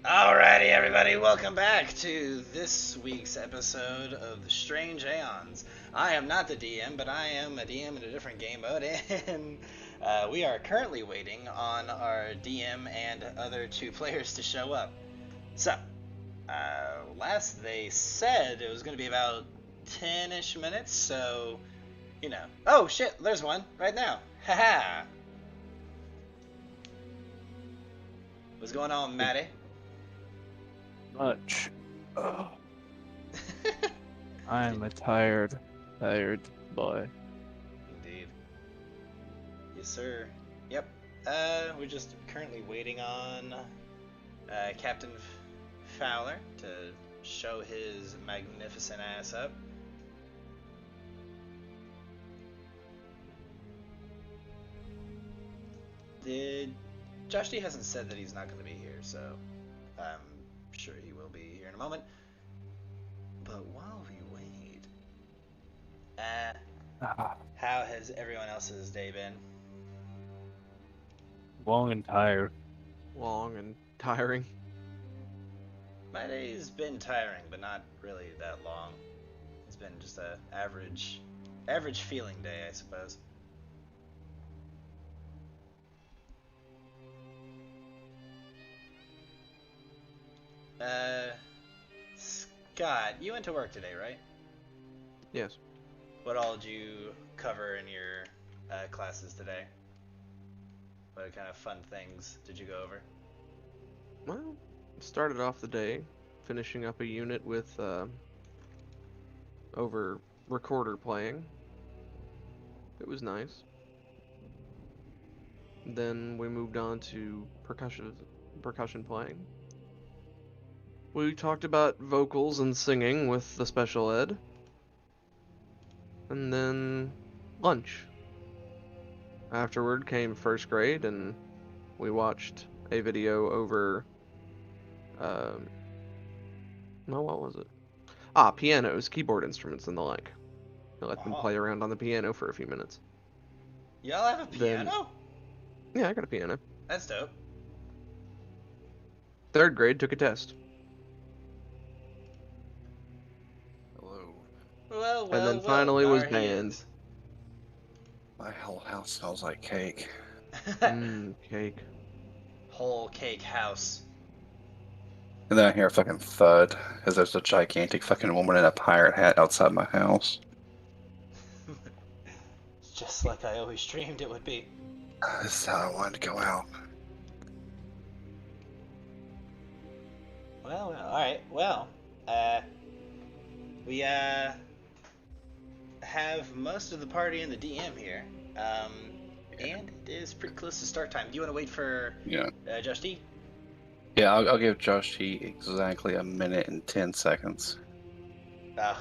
Alrighty, everybody, welcome back to this week's episode of The Strange Aeons. I am not the DM, but I am a DM in a different game mode, and we are currently waiting on our DM and other two players to show up. So, last they said it was going to be about 10-ish minutes, so, Oh, shit, there's one right now. Haha. What's going on, Maddie? Much. I am a tired boy. Indeed. Yes, sir. Yep. We're just currently waiting on Captain Fowler to show his magnificent ass up. Josh D hasn't said that he's not going to be here, so I'm sure he will be here in a moment. But while we wait, how has everyone else's day been? Long and tired. Long and tiring. My day's been tiring, but not really that long. It's been just a average feeling day, I suppose. Scott, you went to work today, right? Yes. What all did you cover in your classes today? What kind of fun things did you go over? Well, started off the day finishing up a unit with over recorder playing. It was nice. Then we moved on to percussion playing. We talked about vocals and singing with the special ed. And then lunch. Afterward came first grade, and we watched a video over, no, what was it? Pianos, keyboard instruments, and the like. I let them play around on the piano for a few minutes. Y'all have a piano? Yeah, I got a piano. That's dope. Third grade took a test. Hello. Well, And then finally was band. My whole house smells like cake. Cake. Whole cake house. And then I hear a fucking thud as there's a gigantic fucking woman in a pirate hat outside my house. Just like I always dreamed it would be. This is how I wanted to go out. Well, alright. Well, we have most of the party in the DM here. And it is pretty close to start time. Do you want to wait for Josh D? Yeah, I'll give Josh T exactly 1 minute and 10 seconds. Oh.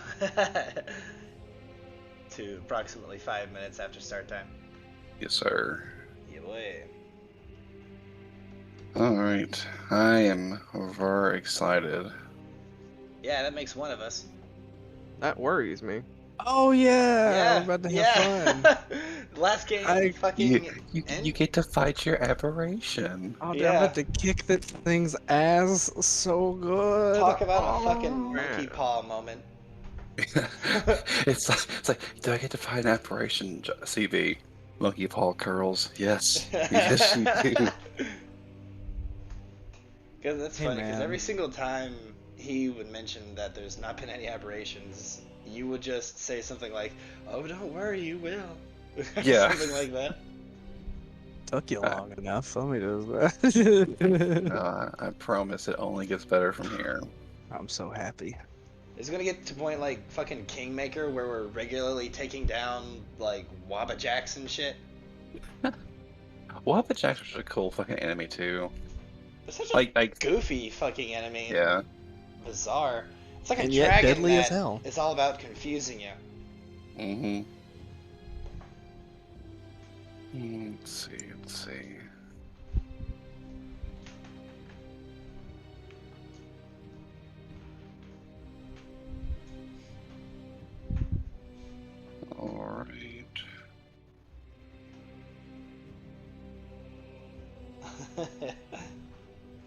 To approximately 5 minutes after start time. Yes, sir. Yeah, boy. Alright. I am very excited. Yeah, that makes one of us. That worries me. Oh yeah, I'm about to have fun. Last game, You get to fight your aberration. Oh, dude, I'm about to kick that thing's ass so good. Talk about a fucking monkey paw moment. it's like, do I get to fight an aberration, CB? Monkey paw curls. Yes. Yes, you do. Because that's funny, because every single time he would mention that there's not been any aberrations, you would just say something like, "Oh, don't worry, you will." Yeah. Something like that. Took you long enough. Let me do that. I promise it only gets better from here. I'm so happy. It's gonna get to point like fucking Kingmaker where we're regularly taking down like Wabajacks and shit. Wabajacks was a cool fucking enemy too. It's such a Like goofy fucking enemy. Yeah. Bizarre. It's like a And yet dragon deadly as that hell. It's all about confusing you. Mm-hmm. Let's see. Alright.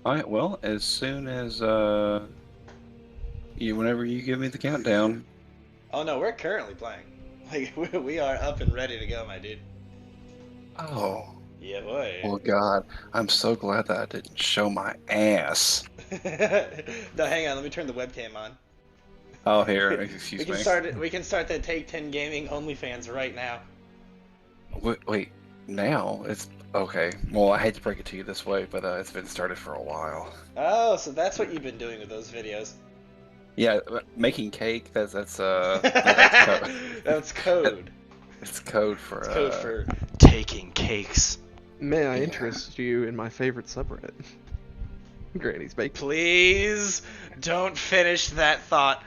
All right. Well, as soon as whenever you give me the countdown. Oh no, we're currently playing. Like we are up and ready to go, my dude. Oh, Yeah, boy. well, God, I'm so glad that I didn't show my ass. No, hang on. Let me turn the webcam on. Oh, here, We excuse can me. start it. We can start the Take 10 Gaming OnlyFans right now. Wait, now it's okay. Well, I hate to break it to you this way, but it's been started for a while. Oh, so that's what you've been doing with those videos. Yeah, making cake. That's that's code. That's code. It's code for It's code for taking cakes. May I Yeah. interest you in my favorite subreddit? Granny's Bake. Please don't finish that thought.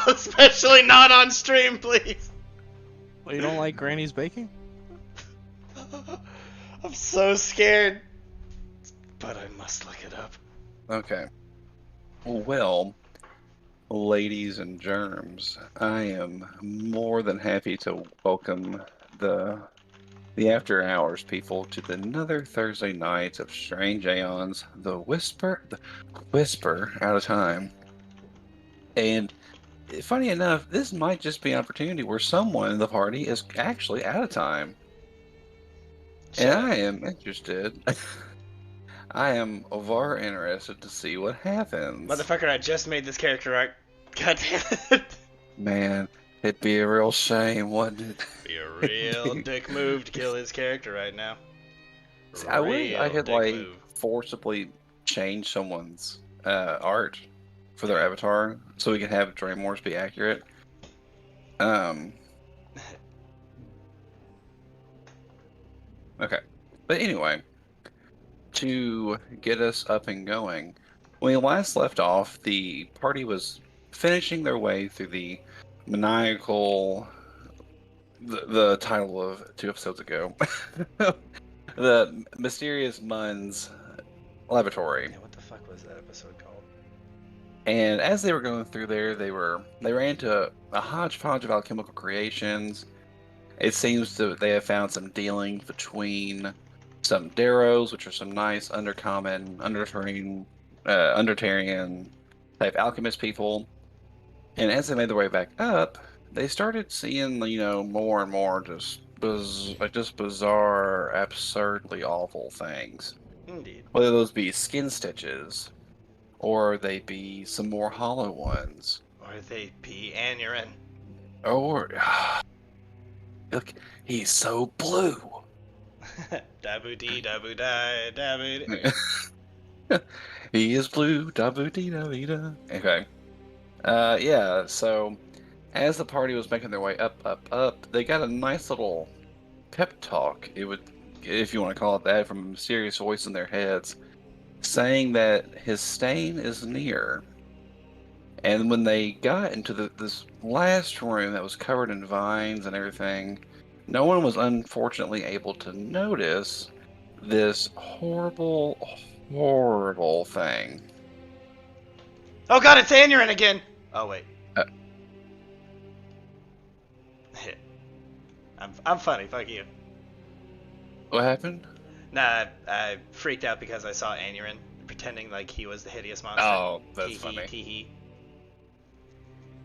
Especially not on stream, please. Well, you don't like Granny's baking? I'm so scared. But I must look it up. Okay. Well, ladies and germs, I am more than happy to welcome the After Hours people to another Thursday night of Strange Aeons, the whisper out of time. And funny enough, this might just be an opportunity where someone in the party is actually out of time. And I am interested. I am far interested to see what happens. Motherfucker, I just made this character art. God damn it. Man, it'd be a real shame, wouldn't it? Be a real dick move to kill his character right now. See, I wish I Real could dick like move. forcibly change someone's art for their avatar so we can have Dream Wars be accurate. Okay. But anyway, to get us up and going, when we last left off, the party was finishing their way through the maniacal, the title of 2 episodes ago, the mysterious Mun's laboratory. Yeah, what the fuck was that episode called? And as they were going through there, they ran into a hodgepodge of alchemical creations. It seems that they have found some dealings between some Darrows, which are some nice undercommon, Undertarian type alchemist people. And as they made their way back up, they started seeing, more and more just bizarre, absurdly awful things. Indeed. Whether those be skin stitches, or they be some more hollow ones, Or they be Anurin. or look, he's so blue. Dabu dee, dabu die, dabu dee. He is blue. Dabu dee da dee da. Okay. Yeah. So, as the party was making their way up, they got a nice little pep talk. It would, if you want to call it that, from a mysterious voice in their heads, saying that his stain is near. And when they got into this last room that was covered in vines and everything, no one was unfortunately able to notice this horrible, horrible thing. Oh god, it's Anurin again! Oh wait. I'm funny, fuck you. What happened? Nah, I freaked out because I saw Anurin pretending like he was the hideous monster. Oh, that's Tee-hee, funny. tee-hee.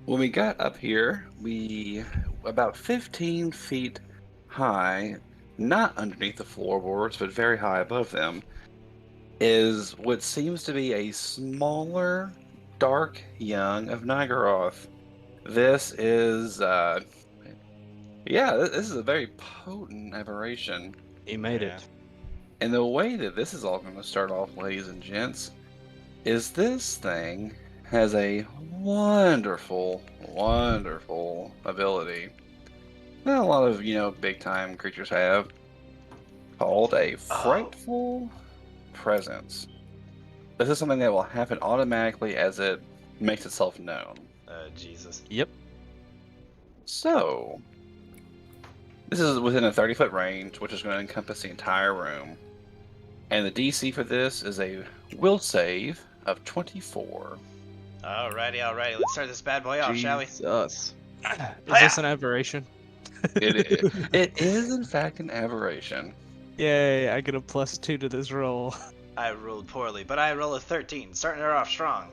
When we got up here, we about 15 feet high, not underneath the floorboards, but very high above them, is what seems to be a smaller, dark young of Nagaroth. This is, this is a very potent aberration. He made Yeah. it. And the way that this is all going to start off, ladies and gents, is this thing has a wonderful, wonderful ability that a lot of, big time creatures have, called a frightful presence. This is something that will happen automatically as it makes itself known. Jesus. Yep. So, this is within a 30-foot range, which is going to encompass the entire room. And the DC for this is a will save of 24. Alrighty, let's start this bad boy off, shall we? Jesus. Is this an aberration? It is, in fact, an aberration. Yay, I get a +2 to this roll. I rolled poorly, but I roll a 13, starting her off strong.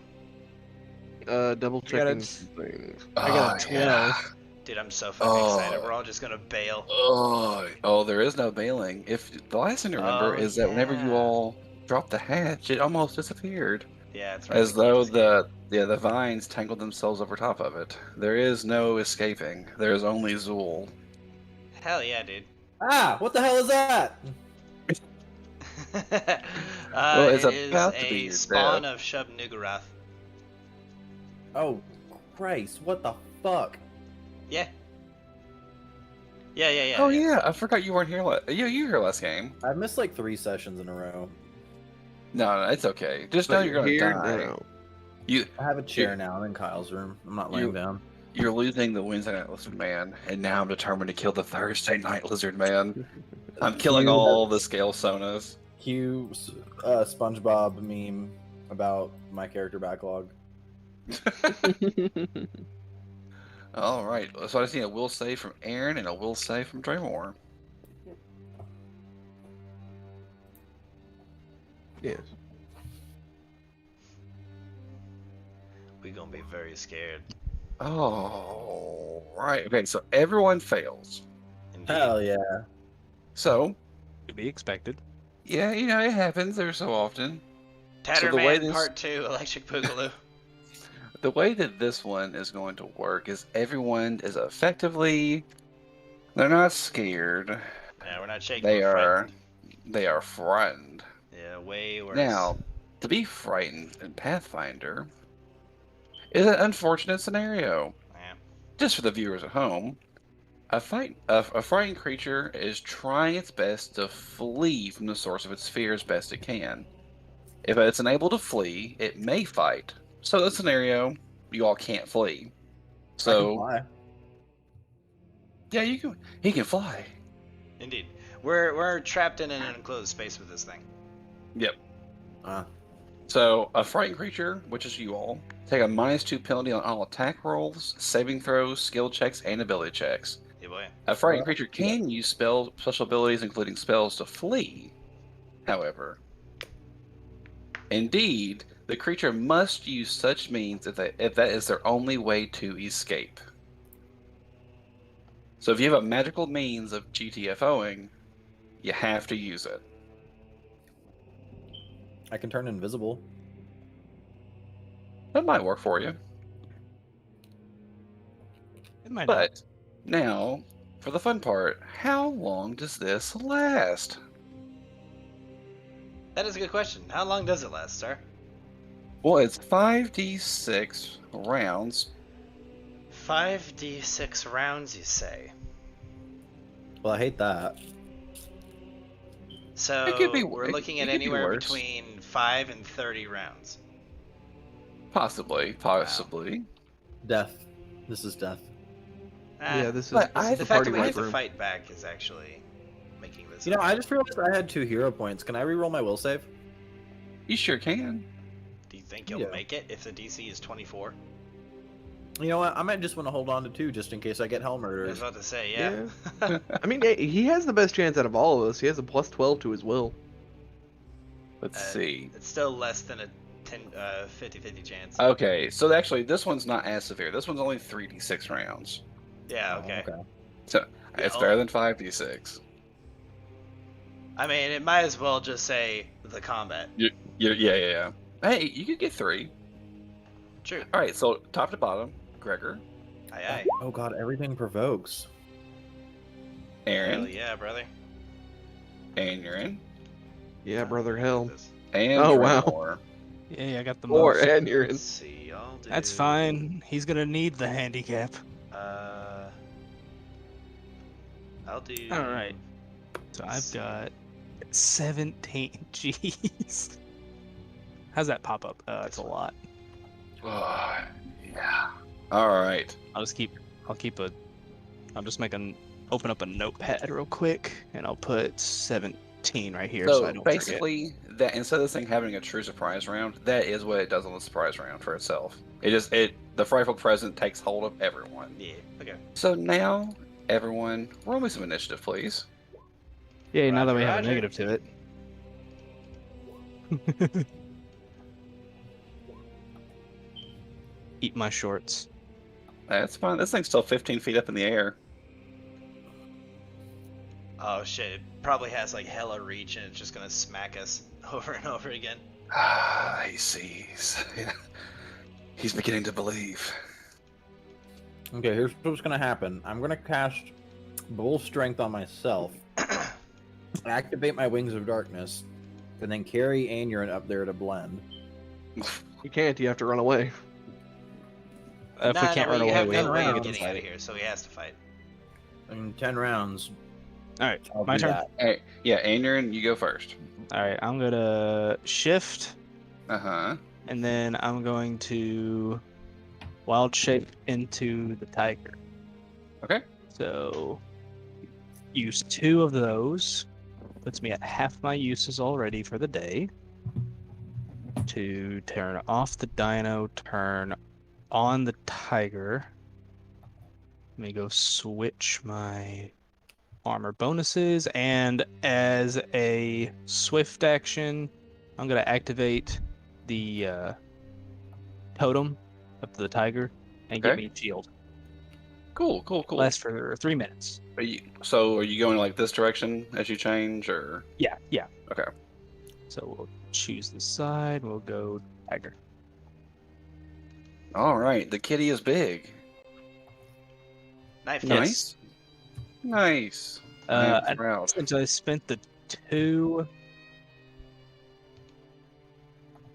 Double checking got some things. I got a 12. Dude, I'm so fucking excited. Oh. We're all just gonna bail. Oh, there is no bailing. If the last thing to remember Oh, is that whenever you yeah. all dropped the hatch, it almost disappeared. Yeah, that's right. As we can't though escape. the vines tangled themselves over top of it. There is no escaping. There is only Zool. Hell yeah, dude. Ah, what the hell is that? Well, it's It is about to be a your spawn death. of Shub Nugarath. Oh, Christ, what the fuck? Yeah. Yeah. Oh yeah, I forgot you weren't here. You were here last game. I missed like 3 sessions in a row. No, it's okay. Just But know you're gonna here die. now. I have a chair now. I'm in Kyle's room. I'm not laying down. You're losing the Wednesday Night Lizard Man, and now I'm determined to kill the Thursday Night Lizard Man. I'm killing Cue all the- the scale sonas. Cue SpongeBob meme about my character backlog. All right, so I just need a will save from Aaron and a will save from Draymore. Yes. We gonna be very scared. Oh, right. Okay, so everyone fails. Indeed. Hell yeah. So, To be expected. yeah, it happens every so often. the way Tatterman this- Part 2, Electric Boogaloo. The way that this one is going to work is everyone is effectively, they're not scared. Yeah, we're not shaking. They we're are, frightened. they are frightened. Yeah, way worse. Now, to be frightened in Pathfinder is an unfortunate scenario. Yeah. Just for the viewers at home, a frightened creature is trying its best to flee from the source of its fear as best it can. If it's unable to flee, it may fight. So in that scenario, you all can't flee. I can So fly. yeah, you can. He can fly. Indeed. We're trapped in an enclosed space with this thing. Yep. Ah. So a frightened creature, which is you all, take a -2 penalty on all attack rolls, saving throws, skill checks, and ability checks. Yeah, boy. A frightened creature can use special abilities, including spells, to flee. However, indeed, the creature must use such means if that is their only way to escape. So if you have a magical means of GTFOing, you have to use it. I can turn invisible. That might work for you. It might not. But now, for the fun part, how long does this last? That is a good question. How long does it last, sir? Well, it's 5d6 rounds. 5d6 rounds, you say? Well, I hate that. So It could be- we're it- looking it at could be anywhere worse. between 5 and 30 rounds. Possibly. Death. This is death. Yeah, this is, But this I- is The the fact party that we have wipe to room. fight back is actually making this. You know, I just realized I had 2 hero points. Can I reroll my will save? You sure can. Do you think you'll Yeah. make it if the DC is 24? You know what? I might just want to hold on to 2 just in case I get hell I murdered. was about to say, yeah. I mean, he has the best chance out of all of us. He has a +12 to his will. Let's Uh, see. It's still less than a 50-50 chance. Okay, so actually, this one's not as severe. This one's only 3d6 rounds. Yeah, Oh, okay. So it's Yeah. better than 5d6. I mean, it might as well just say the combat. Yeah. Hey, you could get 3. True. All right, so top to bottom, Gregor, Aye, aye. Oh god, everything provokes. Hell Aaron, yeah, brother. and you're in, Yeah, brother, hell. and Oh, wow. Draymore. Yeah, I got the Or most. and you're in. Let's see, I'll do... That's fine. He's gonna need the handicap. I'll do... Alright. So I've got 17. Jeez. How's that pop up? It's a lot. Oh, yeah. All right. I'll just open up a notepad real quick, and I'll put 17 right here so I So don't forget. basically, that instead of this thing having a true surprise round, that is what it does on the surprise round for itself. The frightful present takes hold of everyone. Yeah, okay. So now, everyone, roll me some initiative, please. Yeah, now that we have a Roger. negative to it. Eat my shorts. That's fine. This thing's still 15 feet up in the air. Oh shit! It probably has like hella reach, and it's just gonna smack us over and over again. Ah, he sees. He's beginning to believe. Okay, here's what's gonna happen. I'm gonna cast Bull Strength on myself, activate my Wings of Darkness, and then carry Aeon up there to blend. You can't. You have to run away. If we can't run we away, have we no have way to of get getting inside out of it. here, so he has to fight. In 10 rounds, All right, I'll my do turn. that. Hey, yeah, Aaron, you go first. All right, I'm gonna shift, Uh-huh. and then I'm going to wild shape into the tiger. Okay. So use 2 of those. Puts me at half my uses already for the day. To turn off the dino, turn on the tiger. Let me go switch my armor bonuses, and as a swift action, I'm gonna activate the totem of the tiger and give Okay. me a shield. Cool. Lasts for 3 minutes. Are you going like this direction as you change, or? Yeah. Okay. So we'll choose the side. We'll go tiger. All right. The kitty is big. Knife Yes. Nice. I am And proud. since I spent the 2.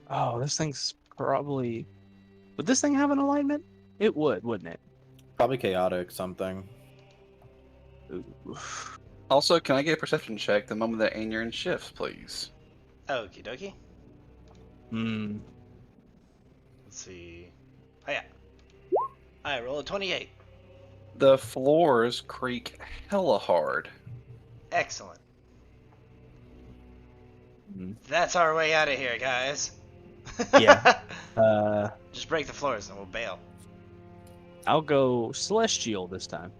Oh, this thing's probably. Would this thing have an alignment? It would, wouldn't it? Probably chaotic something. Ooh. Also, can I get a perception check the moment that Aaron shifts, please? Okie dokie. Hmm. Let's see. Oh yeah. I roll a 28. The floors creak hella hard. Excellent. Mhm. That's our way out of here, guys. Yeah. Just break the floors and we'll bail. I'll go celestial this time.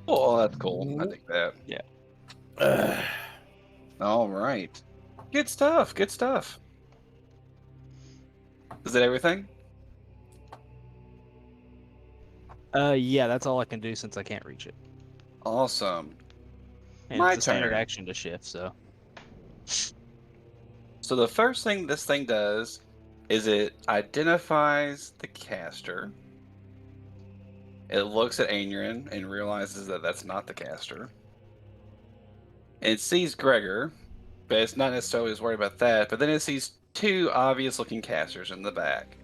Oh, that's cool. I think that. Ugh. All right. Good stuff. Good stuff. Is that everything? Yeah, that's all I can do since I can't reach it. Awesome. And My it's a standard turn. action to shift, so. So the first thing this thing does is it identifies the caster. It looks at Aaron and realizes that that's not the caster. And it sees Gregor, but it's not necessarily as worried about that. But then it sees 2 obvious-looking casters in the back.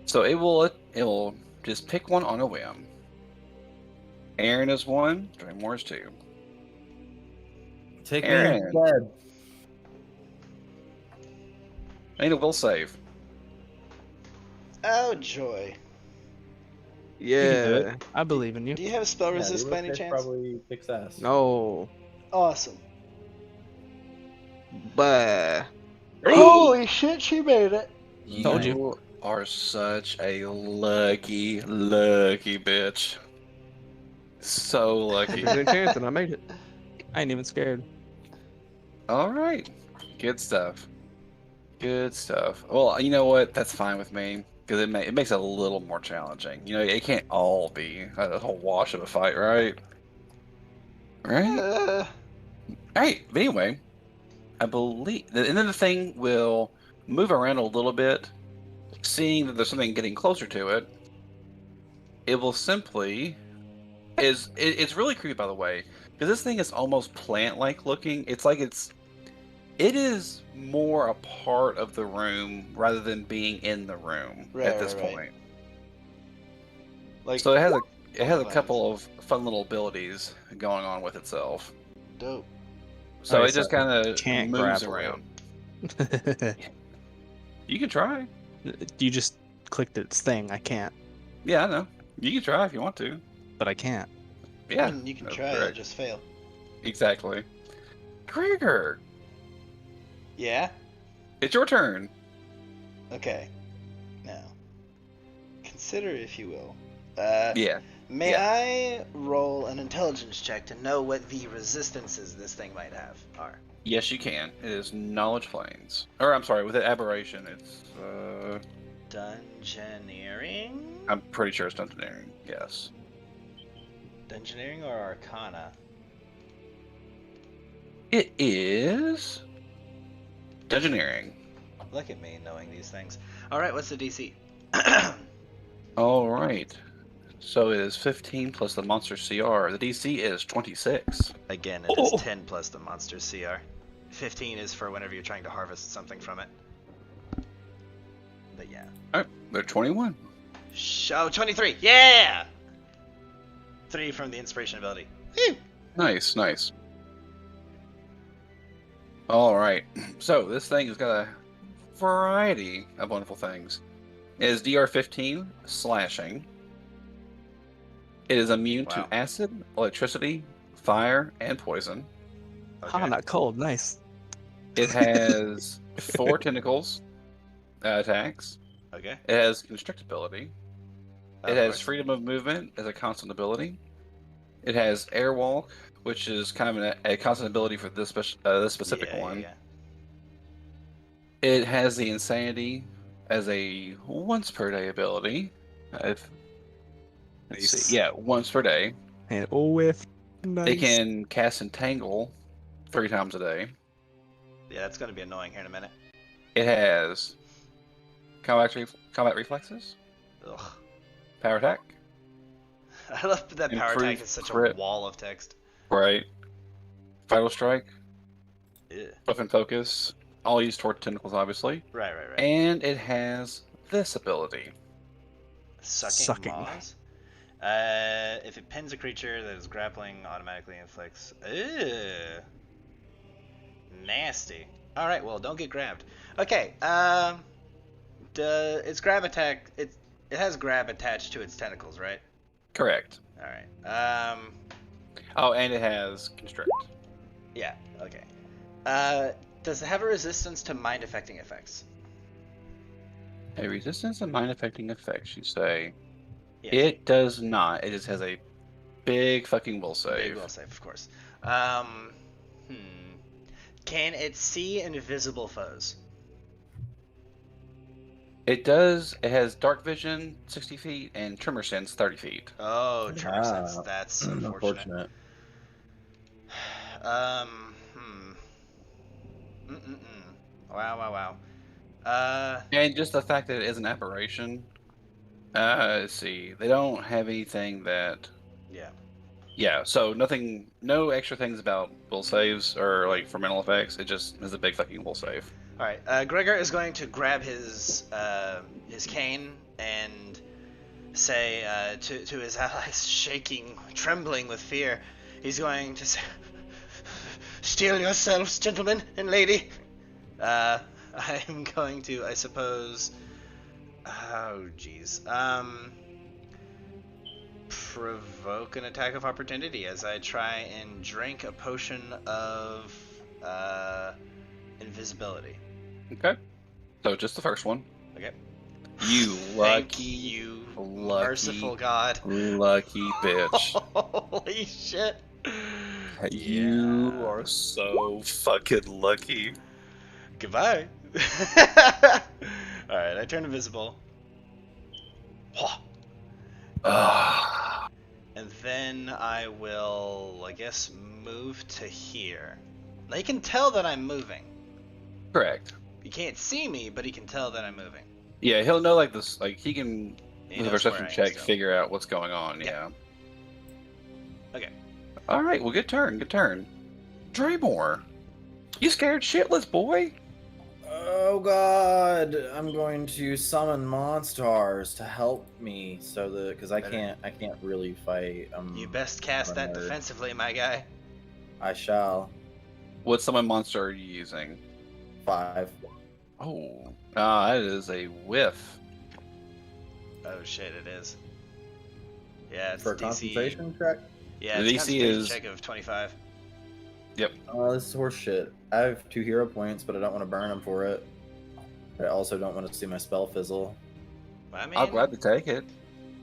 So it will just pick one on a whim. Aaron is 1, Dreamore is 2. Take me Aaron. instead. I need a will save. Oh joy. You can do Yeah. it. I believe in you. Do you have spell Yeah, resist your by any will save chance? Probably success. No. Awesome. Bah. Holy shit, she made it. Told you. You are such a lucky bitch. So lucky. There's a chance, and I made it. I ain't even scared. All right. Good stuff. Good stuff. Well, you know what? That's fine with me because it makes it a little more challenging. You know, it can't all be a whole wash of a fight, right? Right? Uh, All right. But anyway, I believe, and then the thing will move around a little bit, seeing that there's something getting closer to it. It will simply it's really creepy, by the way, because this thing is almost plant-like looking. It's like it is more a part of the room rather than being in the room Right, at this right, right. point. like So it has a vibes. couple of fun little abilities going on with itself. dope. So Alright, it just so kind of can't moves grapple it. around. You can try. You just clicked its thing. I can't, Yeah, I know. You can try if you want to. but I can't. Yeah, You can that's try it, correct. just fail. Exactly. Trigger, Yeah? it's your turn. Okay. Now, consider if you will. Yeah. May I roll an intelligence check to know what the resistances this thing might have are? Yes, you can. It is Knowledge Planes. Or, I'm sorry, with the Aberration, it's, Dungeoneering? I'm pretty sure it's Dungeoneering, yes. Dungeoneering or Arcana? It is Dungeoneering. Look at me knowing these things. Alright, what's the DC? Alright. So it is 15 plus the monster CR. The DC is 26. Again, it is 10 plus the monster's CR. 15 is for whenever you're trying to harvest something from it. But yeah. Alright, they're 21. Oh, 23! Yeah! 3 from the inspiration ability. Whew. Nice, nice. Alright, so this thing has got a variety of wonderful things. It is DR 15, slashing. It is immune Wow. to acid, electricity, fire, and poison. Okay. Ah, not cold. Nice. It has 4 tentacles attacks. Okay. It has constrictability. Of It has course. freedom of movement as a constant ability. It has airwalk, which is kind of a constant ability for this specific Yeah, one. yeah. It has the insanity as a once per day ability. Let's Nice. see. Yeah, once per day. And whiff. Nice. It can cast Entangle 3 times a day. Yeah, that's going to be annoying here in a minute. It has combat reflexes, Ugh. power attack, I love that power attack Improved is such crit. a wall of text. right? Vital strike, Ew. weapon focus, all used toward tentacles, obviously. Right. And it has this ability. Sucking maws? If it pins a creature that is grappling, automatically inflicts. Ew. Nasty. Alright, well, don't get grabbed. Okay, its grab attack, it has grab attached to its tentacles, right? Correct. Alright, Oh, and it has constrict. yeah, okay. Does it have a resistance to mind affecting effects? A resistance to mind affecting effects, you say? Yes. It does not. It just has a big fucking will save. Big will save, of course. Can it see invisible foes? It does. It has dark vision 60 feet and tremor sense 30 feet. Oh, tremor sense. That's unfortunate. Wow. And just the fact that it is an aberration. Let's see. They don't have anything that. Yeah. Yeah. So nothing. No extra things about will saves or like for mental effects. It just is a big fucking will save. All right. Gregor is going to grab his cane and say to his allies, shaking, trembling with fear, he's going to say, "Steel yourselves, gentlemen and lady." I'm going to, I suppose. Oh, jeez. Provoke an attack of opportunity as I try and drink a potion of invisibility. Okay. So just the first one. Okay. You Thank lucky, you, lucky, merciful God. lucky bitch. Holy shit. You Yeah. are so fucking lucky. Goodbye. Alright, I turn invisible. Ah. And then I will, I guess, move to here. Now you can tell that I'm moving. Correct. You can't see me, but he can tell that I'm moving. Yeah, he'll know like this. Like he can He with a knows where perception I am check still. figure out what's going on. Yeah. Yeah. Okay. All right. Well, good turn. Good turn. Draymore, you scared shitless, boy. Oh god, I'm going to summon monsters to help me so that because I can't really fight. You best cast that nerd. defensively, my guy. I shall. What summon monster are you using? 5. Oh, that is a whiff. Oh shit, it is. Yeah, it's For a DC. concentration check. Yeah, The it's DC concentration is- check of 25. Oh, this is horse shit. I have 2 hero points, but I don't want to burn them for it. But I also don't want to see my spell fizzle. I mean, I'll gladly take it.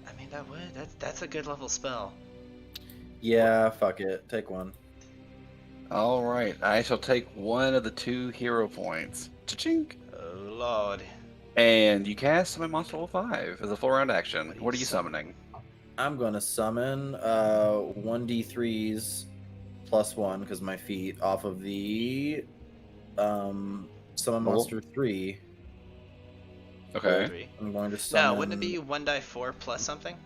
I mean that would. That's a good level spell. Yeah, fuck it. Take 1. All right, I shall take one of the 2 hero points. Cha-chink! Oh lord. And you cast Summon Monster Level 5 as a full round action. What are What are you you summoning? I'm gonna summon 1d3s +1 because my feet off of the summon Cool. monster 3. Okay. 3. I'm going to summon. No, wouldn't it be 1 die 4 plus something?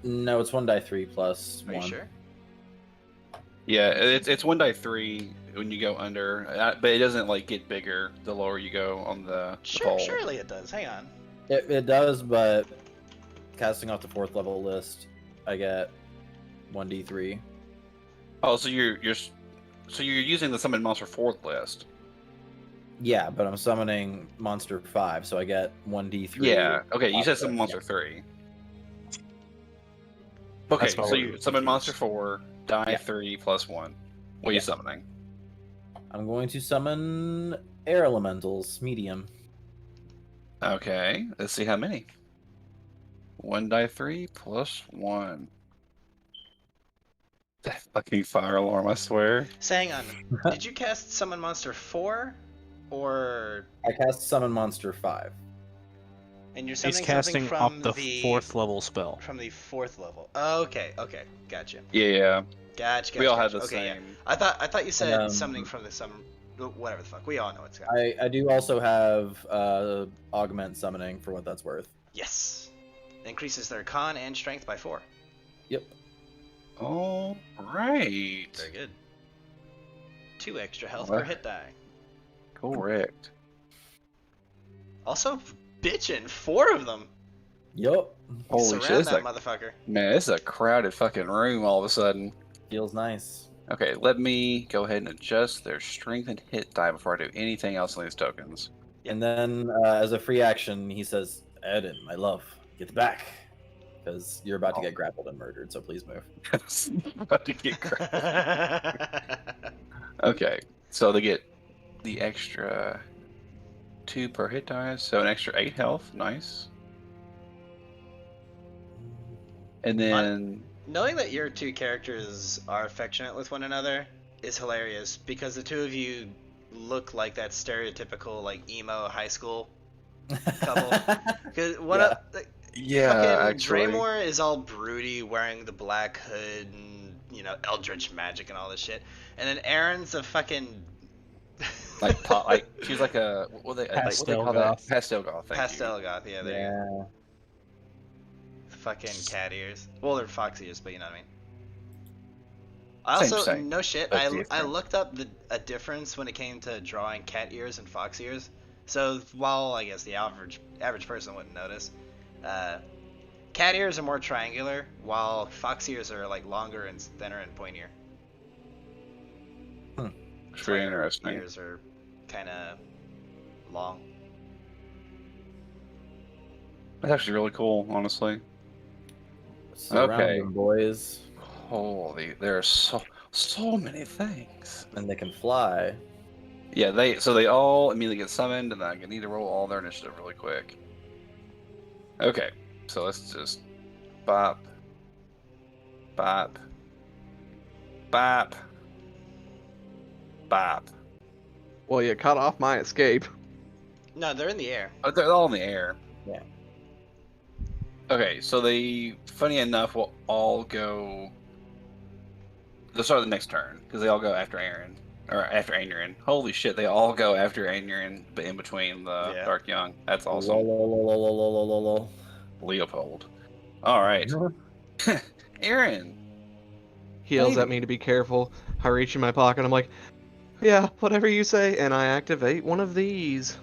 No, it's 1 die 3 plus Are 1. you sure? Yeah, it's 1 die 3 when you go under, but it doesn't like get bigger the lower you go on the pole. Surely it does. Hang on. It does, but casting off the 4th level list, I get 1d3. Oh, so you're using the Summon Monster 4th list. Yeah, but I'm summoning monster 5, so I get 1d3. Yeah. Okay, you said off Summon the- Monster 3. Okay, That's why so we're you Summon confused. Monster 4, die Yeah. 3 plus 1. What are you Yeah. summoning? I'm going to summon air elementals, medium. Okay, let's see how many. 1 die 3 plus 1. That fucking fire alarm, I swear. So hang on. Did you cast Summon Monster 4? Or. I cast summon monster 5. And you're He's summoning casting something off from the the 4th level spell. From the 4th level. Okay, gotcha. Yeah, Gotcha. we all had gotcha. the Okay, yeah. same. I thought you said And, summoning from the whatever the fuck. We all know it's got. I do also have augment summoning for what that's worth. Yes. Increases their con and strength by 4. Yep. All right. Very good. 2 extra health What? per hit die. Correct. Also, bitchin', 4 of them. Yup. Holy Surround shit, that motherfucker. man, this is a crowded fucking room all of a sudden. Feels nice. Okay, let me go ahead and adjust their strength and hit die before I do anything else on these tokens. And then, as a free action, he says, Eden, my love, get back. Because you're about to get grappled and murdered, so please move. About to get Okay, so they get the extra 2 per hit die, so an extra 8 health. Nice. And then Knowing that your 2 characters are affectionate with one another is hilarious because the 2 of you look like that stereotypical like emo high school couple. Because fucking Draymore is all broody, wearing the black hood and Eldritch magic and all this shit, and then Aaron's a fucking like she's like a what they Pastel call goth. that? Pastel goth. Thank pastel goth. Yeah, there you go. Fucking cat ears. Well, they're fox ears, but you know what I mean. I also, Same. no shit, But I different. looked up a difference when it came to drawing cat ears and fox ears. So while I guess the average person wouldn't notice, cat ears are more triangular, while fox ears are like longer and thinner and pointier. It's very interesting. Ears are kind of long. That's actually really cool, honestly. Surround Okay. them, boys. Holy, there are so many things. And they can fly. Yeah, they all immediately get summoned, and I need to roll all their initiative really quick. Okay, so let's just bop, bop, bop, bop. Well, you cut off my escape. No, they're in the air. Oh, they're all in the air. Yeah. Okay, so they, funny enough, will all go. They'll start the next turn because they all go after Aaron or after Aaron. Holy shit, they all go after Aaron, but in between the Dark Young. That's awesome. Lol. Leopold. All right, Aaron. He yells at me to be careful. I reach in my pocket. I'm like, yeah, whatever you say, and I activate one of these.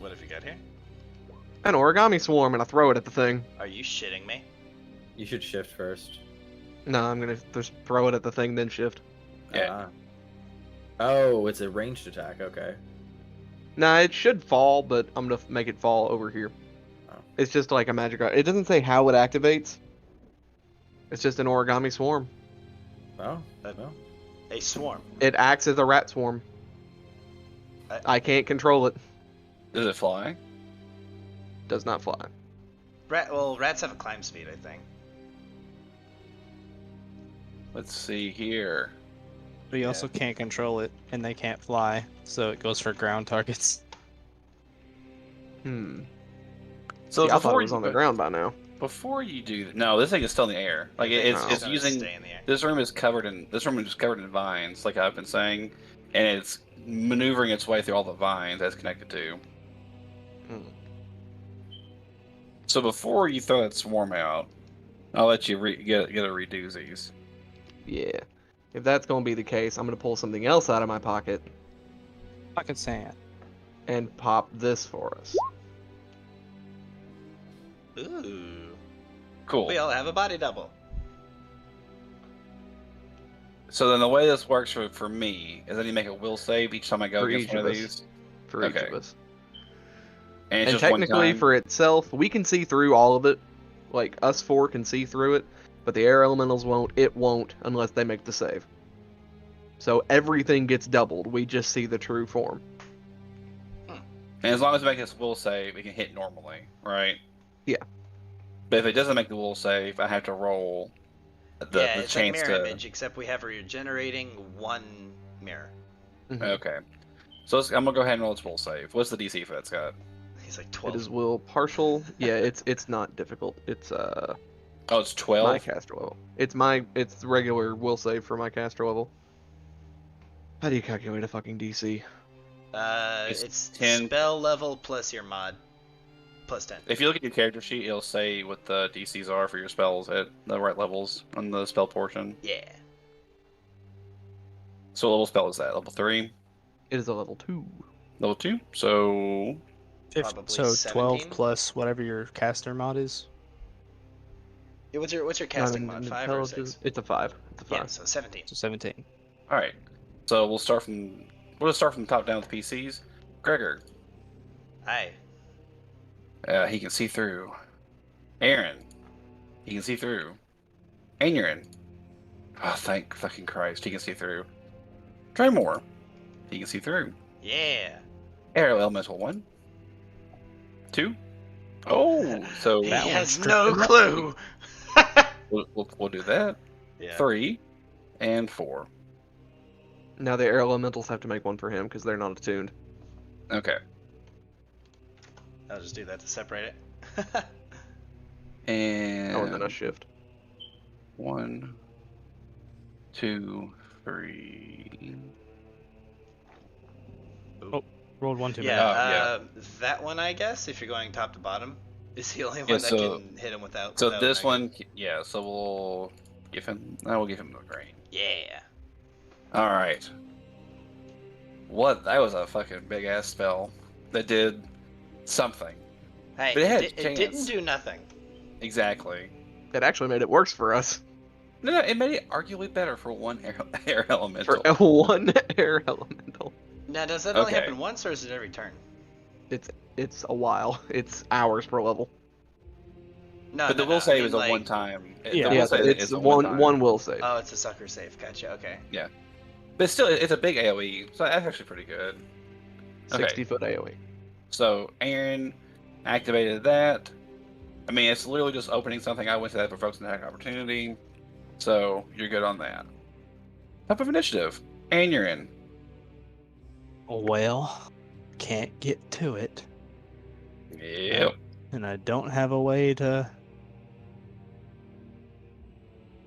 What have you got here? An origami swarm, and I throw it at the thing. Are you shitting me? You should shift first. No, I'm gonna just throw it at the thing, then shift. Yeah. Oh, it's a ranged attack. Okay. Nah, it should fall, but I'm gonna make it fall over here. Oh. It's just like a magic. It doesn't say how it activates. It's just an origami swarm. Oh. No. A swarm. It acts as a rat swarm. I can't control it. Does it fly? Does not fly. Rats have a climb speed, I think. Let's see here. But you also can't control it, and they can't fly, so it goes for ground targets. So I thought it was on the ground by now. Before you do, no, this thing is still in the air. Like it's gonna using. stay in the air. This room is covered in vines, like I've been saying, and it's maneuvering its way through all the vines that's connected to. So before you throw that swarm out, I'll let you get a redoozies. Yeah. If that's going to be the case, I'm going to pull something else out of my pocket Pocket sand. and pop this for us. Ooh. Cool. We all have a body double. So then the way this works for me is that you make a will save each time I go For against each one of of us. these. For each Okay. of us. And it's And just one technically, time. for itself, we can see through all of it. Like, us four can see through it, but the air elementals won't. It won't unless they make the save. So everything gets doubled. We just see the true form. And as long as we make this will save, it can hit normally, right? Yeah. But if it doesn't make the will save, I have to roll the It's like chance mirror to. image, except we have regenerating one mirror. Okay. So I'm gonna go ahead and roll its will save. What's the DC for that, Scott? He's like It 12. is will partial. Yeah, it's not difficult. It's Oh, it's my 12. caster level. It's the regular will save for my caster level. How do you calculate a fucking DC? It's 10. spell level plus your mod. Plus 10. If you look at your character sheet, it'll say what the DCs are for your spells at the right levels on the spell portion. Yeah. So what level spell is that? Level 3? It is a level 2. Level 2? So Probably So 12 17? plus whatever your caster mod is. Yeah, what's your casting mod? 5 or 6? It's a 5. It's a 5. Yeah, so 17. So 17. all right. So we'll start from the top down with PCs. Gregor, Aye. he can see through. Aaron, he can see through. Aeon, oh thank fucking Christ, he can see through. Draymore, he can see through. Yeah. Aero Elemental 1, 2. Oh, so He That one's has strict no enough. clue. we'll do that. Yeah. 3 and 4. Now the air elementals have to make one for him because they're not attuned. Okay. I'll just do that to separate it. And Oh, and then a shift. 1, 2, 3. Rolled one too many. Yeah, that one, I guess, if you're going top to bottom, is the only one that can hit him without. So without this negative. one, yeah. So we'll give him. I will give him the green. Yeah. All right. What? That was a fucking big ass spell that did something. Hey, But it had it chance. didn't do nothing. Exactly. It actually made it worse for us. No, it made it arguably better for one air For elemental. one air elemental. Now, does that only Okay. happen once, or is it every turn? It's a while. It's hours per level. No, But the no, will I save mean, is a like- one time. Yeah. The will Yeah, save it's is a one will save. Oh, it's a sucker save. Gotcha. Okay. But still, it's a big AOE, so that's actually pretty good. Okay. 60-foot AoE. So Aaron activated that. I mean, it's literally just opening something. I went to that provokes an attack opportunity, so you're good on that. Top of initiative, and you're in. Well, can't get to it, Yep. and I don't have a way to.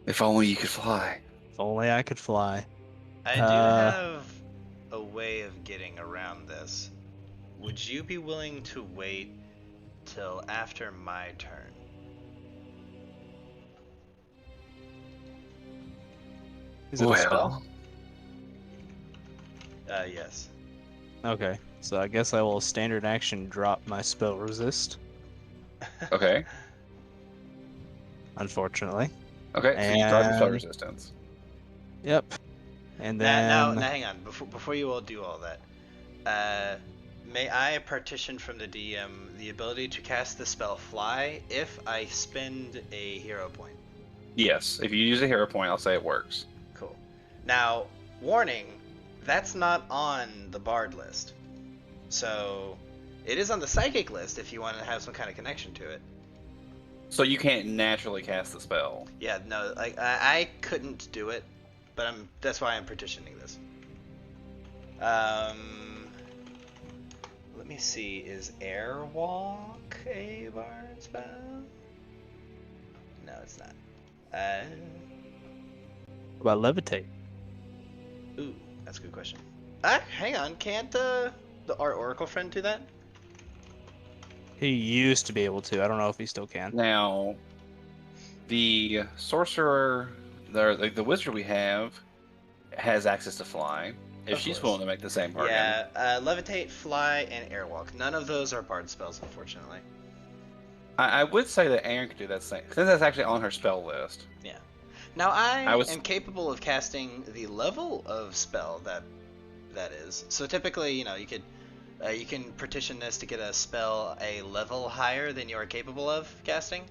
If only you could fly. If only I could fly. I do Uh, have a way of getting around this. Would you be willing to wait till after my turn? Is it a spell? Yes. Okay, so I guess I will standard action drop my spell resist. Okay. Unfortunately. Okay. So you start with spell And- resistance. Yep. And then Now, hang on. Before you all do all that, may I partition from the DM the ability to cast the spell Fly if I spend a hero point? Yes. If you use a hero point, I'll say it works. Cool. Now, warning, that's not on the Bard list. So, it is on the Psychic list if you want to have some kind of connection to it. So you can't naturally cast the spell. Yeah, no, like I couldn't do it but that's why I'm petitioning this. Let me see. Is Airwalk a bard spell? No, it's not. What about levitate? Ooh, that's a good question. Hang on. Can't our Oracle friend do that? He used to be able to. I don't know if he still can. Now, the sorcerer, the wizard we have, has access to fly. If Of she's course. willing to make the same bargain. Yeah, levitate, fly, and airwalk. None of those are bard spells, unfortunately. I would say that Aaron could do that same, since that's actually on her spell list. Yeah. Now I I was- am capable of casting the level of spell that is. So typically, you can petition this to get a spell a level higher than you are capable of casting.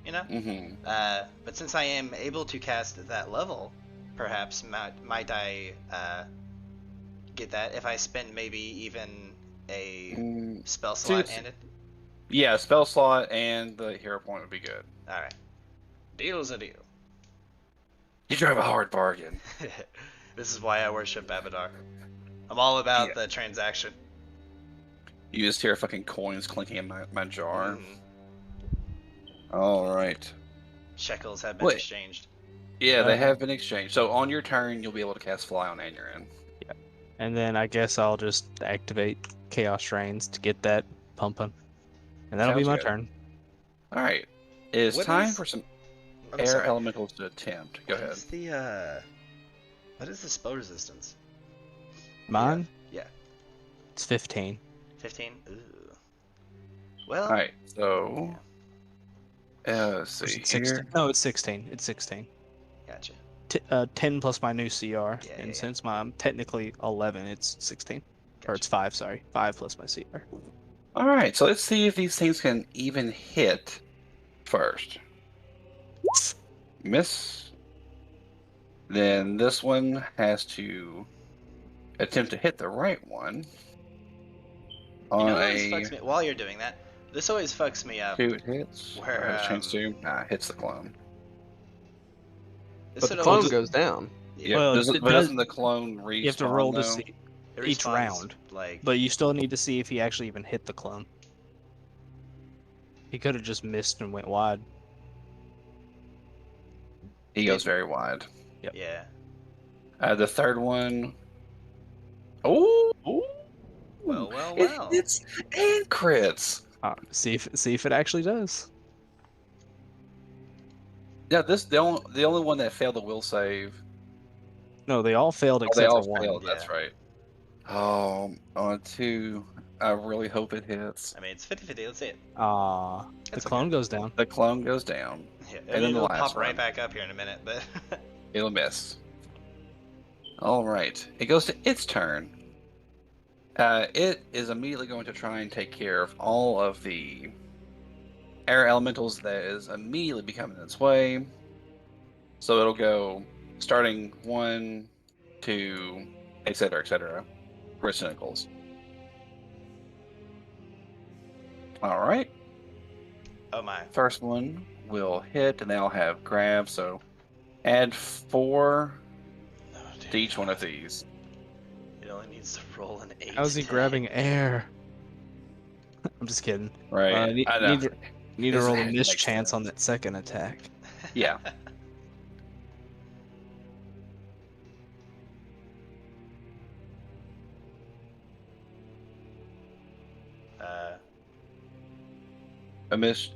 Mm-hmm. But since I am able to cast that level, perhaps might I get that if I spend maybe even a spell slot and it. Yeah, spell slot and the hero point would be good. All right, deal's a deal. You drive a hard bargain. This is why I worship Abadar. I'm all about the transaction. You just hear fucking coins clinking in my jar. Mhm. All right. Shekels have been Wait. exchanged. Yeah, they Okay. have been exchanged. So on your turn, you'll be able to cast fly on Anurin. And then I guess I'll just activate Chaos Reigns to get that pumping. And that'll be Sounds my good. turn. All right. It's What time is- for some I'm air sorry. elementals to attempt. Go What ahead. is what is the spell resistance? Mine? Yeah. It's 15. 15? Ooh. Well, All right. So, let's Or is see it 16? here. No, it's 16. It's 16. gotcha. 10 plus my new CR. Yeah, and yeah. since I'm technically 11, it's 16. Or it's Gotcha. 5, sorry. 5 plus my CR. All right. So let's see if these things can even hit first. Miss. Then this one has to attempt to hit the right one. You know On what always a fucks me? While you're doing that, this always fucks me up. 2 hits. Where, Has a chance to. Nah, hits the clone. This But would the Clone always- goes down. yeah, Well, doesn't, it but does- doesn't the clone respawn, You have to roll though? to see it each respawns, round. Like, But you still need to see if he actually even hit the clone. He could have just missed and went wide. He goes very wide. yeah. The third one. Oh! Well. It hits and crits. See if it actually does. Yeah, the only one that failed the will save. No, they all failed Oh, except they all for one. failed. That's Yeah. right. Oh, on 2, I really hope it hits. I mean, it's 50-50. Let's see it. The That's clone okay. goes down. The clone goes down. Yeah, then the it'll last pop right one. back up here in a minute, but It'll miss. All right. It goes to its turn. It is immediately going to try and take care of all of the air elementals that is immediately becoming its way. So it'll go starting 1, 2, etc. For its tentacles. All right. oh my. First one will hit, and they'll have grab. So add 4 Oh, dear to each one of God. these. It only needs to roll an 8. How's he grabbing air? I'm just kidding. Right. Need I know. to This roll a makes mischance on sense. that second attack. Yeah. A miss.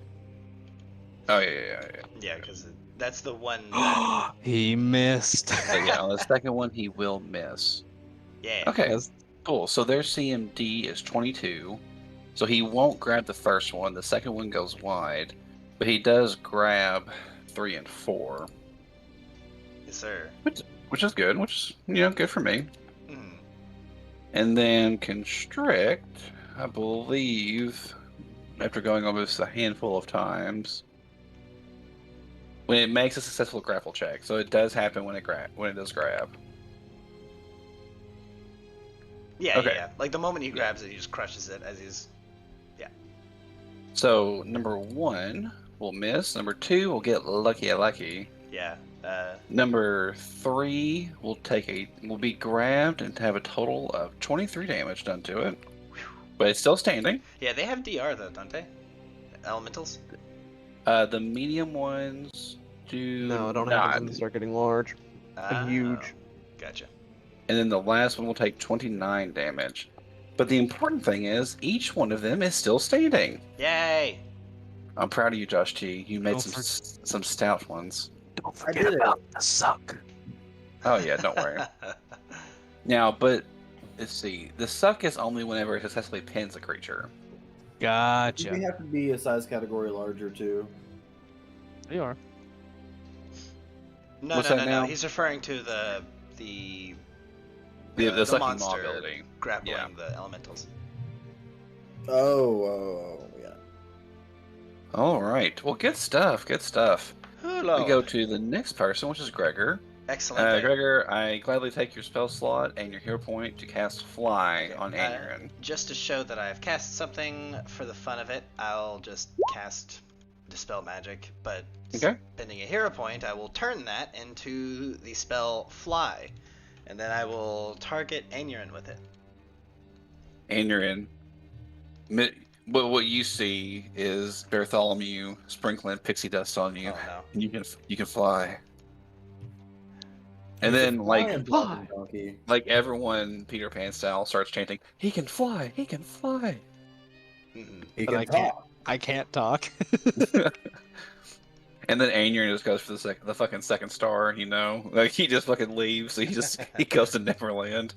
Oh yeah. Yeah, because that's the one. That, He missed. So, yeah, on the second one he will miss. yeah. Okay, That's- cool. So their CMD is 22. So he won't grab the first one. The second one goes wide, but he does grab 3 and 4, Yes, sir. which is good. Which is good for me. Mhm. And then constrict, I believe, after going over this a handful of times, when it makes a successful grapple check. So it does happen when it does grab. Yeah, Okay. yeah. Like the moment he grabs it, he just crushes it as he's. So number 1 will miss. Number 2 will get lucky. Yeah. Number 3 will be grabbed and have a total of 23 damage done to it. But it's still standing. Yeah, they have DR though, don't they? Elementals? The medium ones do No, I don't not. have them. They start getting large and huge. Gotcha. And then the last one will take 29 damage. But the important thing is, each one of them is still standing. Yay! I'm proud of you, Josh T. You made Don't some stout ones. Don't I forget did it. about the suck. Oh yeah, don't worry. Now, but let's see. The suck is only whenever it successfully pins a creature. We Gotcha. have to be a size category larger too. They are. No, What's no, that no, no. now? He's referring to the The sucking maw monster ability. grappling Yeah. the elementals. Oh, yeah. All right. Well, good stuff. Good stuff. Hello. We go to the next person, which is Gregor. Excellent. there. Gregor, I gladly take your spell slot and your hero point to cast Fly on Aeon. Just to show that I've cast something for the fun of it, I'll just cast Dispel Magic, but Okay. spending a hero point, I will turn that into the spell Fly, and then I will target Aeon with it. Aeon. What you see is Bartholomew sprinkling pixie dust on you, Oh no. and you can fly. And He's a then flying talking donkey. like everyone Peter Pan style starts chanting, "He can fly! He can fly!" Mm-mm. He But can I can't. talk. I can't talk. And then Aeon just goes for the fucking second star, like he just fucking leaves. So he goes to Neverland.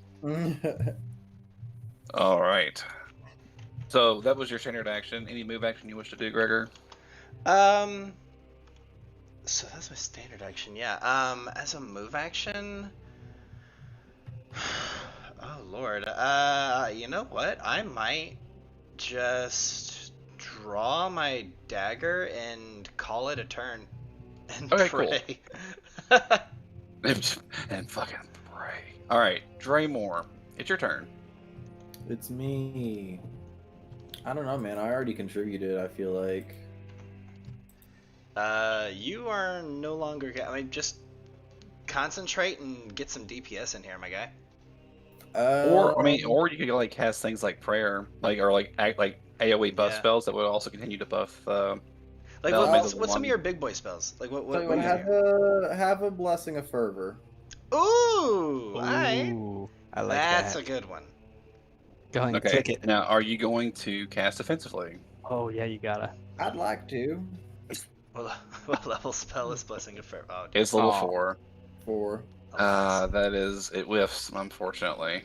All right. So that was your standard action. Any move action you wish to do, Gregor? So that's my standard action, yeah. As a move action, oh lord. You know what? I might just draw my dagger and call it a turn and Okay, cool. pray. And fucking pray. All right, Draymore, it's your turn. It's me. I don't know, man. I already contributed, I feel like. You are no longer. I mean, just concentrate and get some DPS in here, my guy. Or you could like cast things like prayer, or act like AOE buff Yeah. spells that would also continue to buff. Like, Elemental what's some one. of your big boy spells? Like, what So do you have a blessing of fervor. Ooh, alright. Ooh, I like That's that. a good one. Go ahead and Okay. click it. Now, are you going to cast offensively? Oh yeah, you gotta. I'd like to. What level spell is Blessing of Fervor? Oh, It's level Aw. 4. For That is, it whiffs, unfortunately.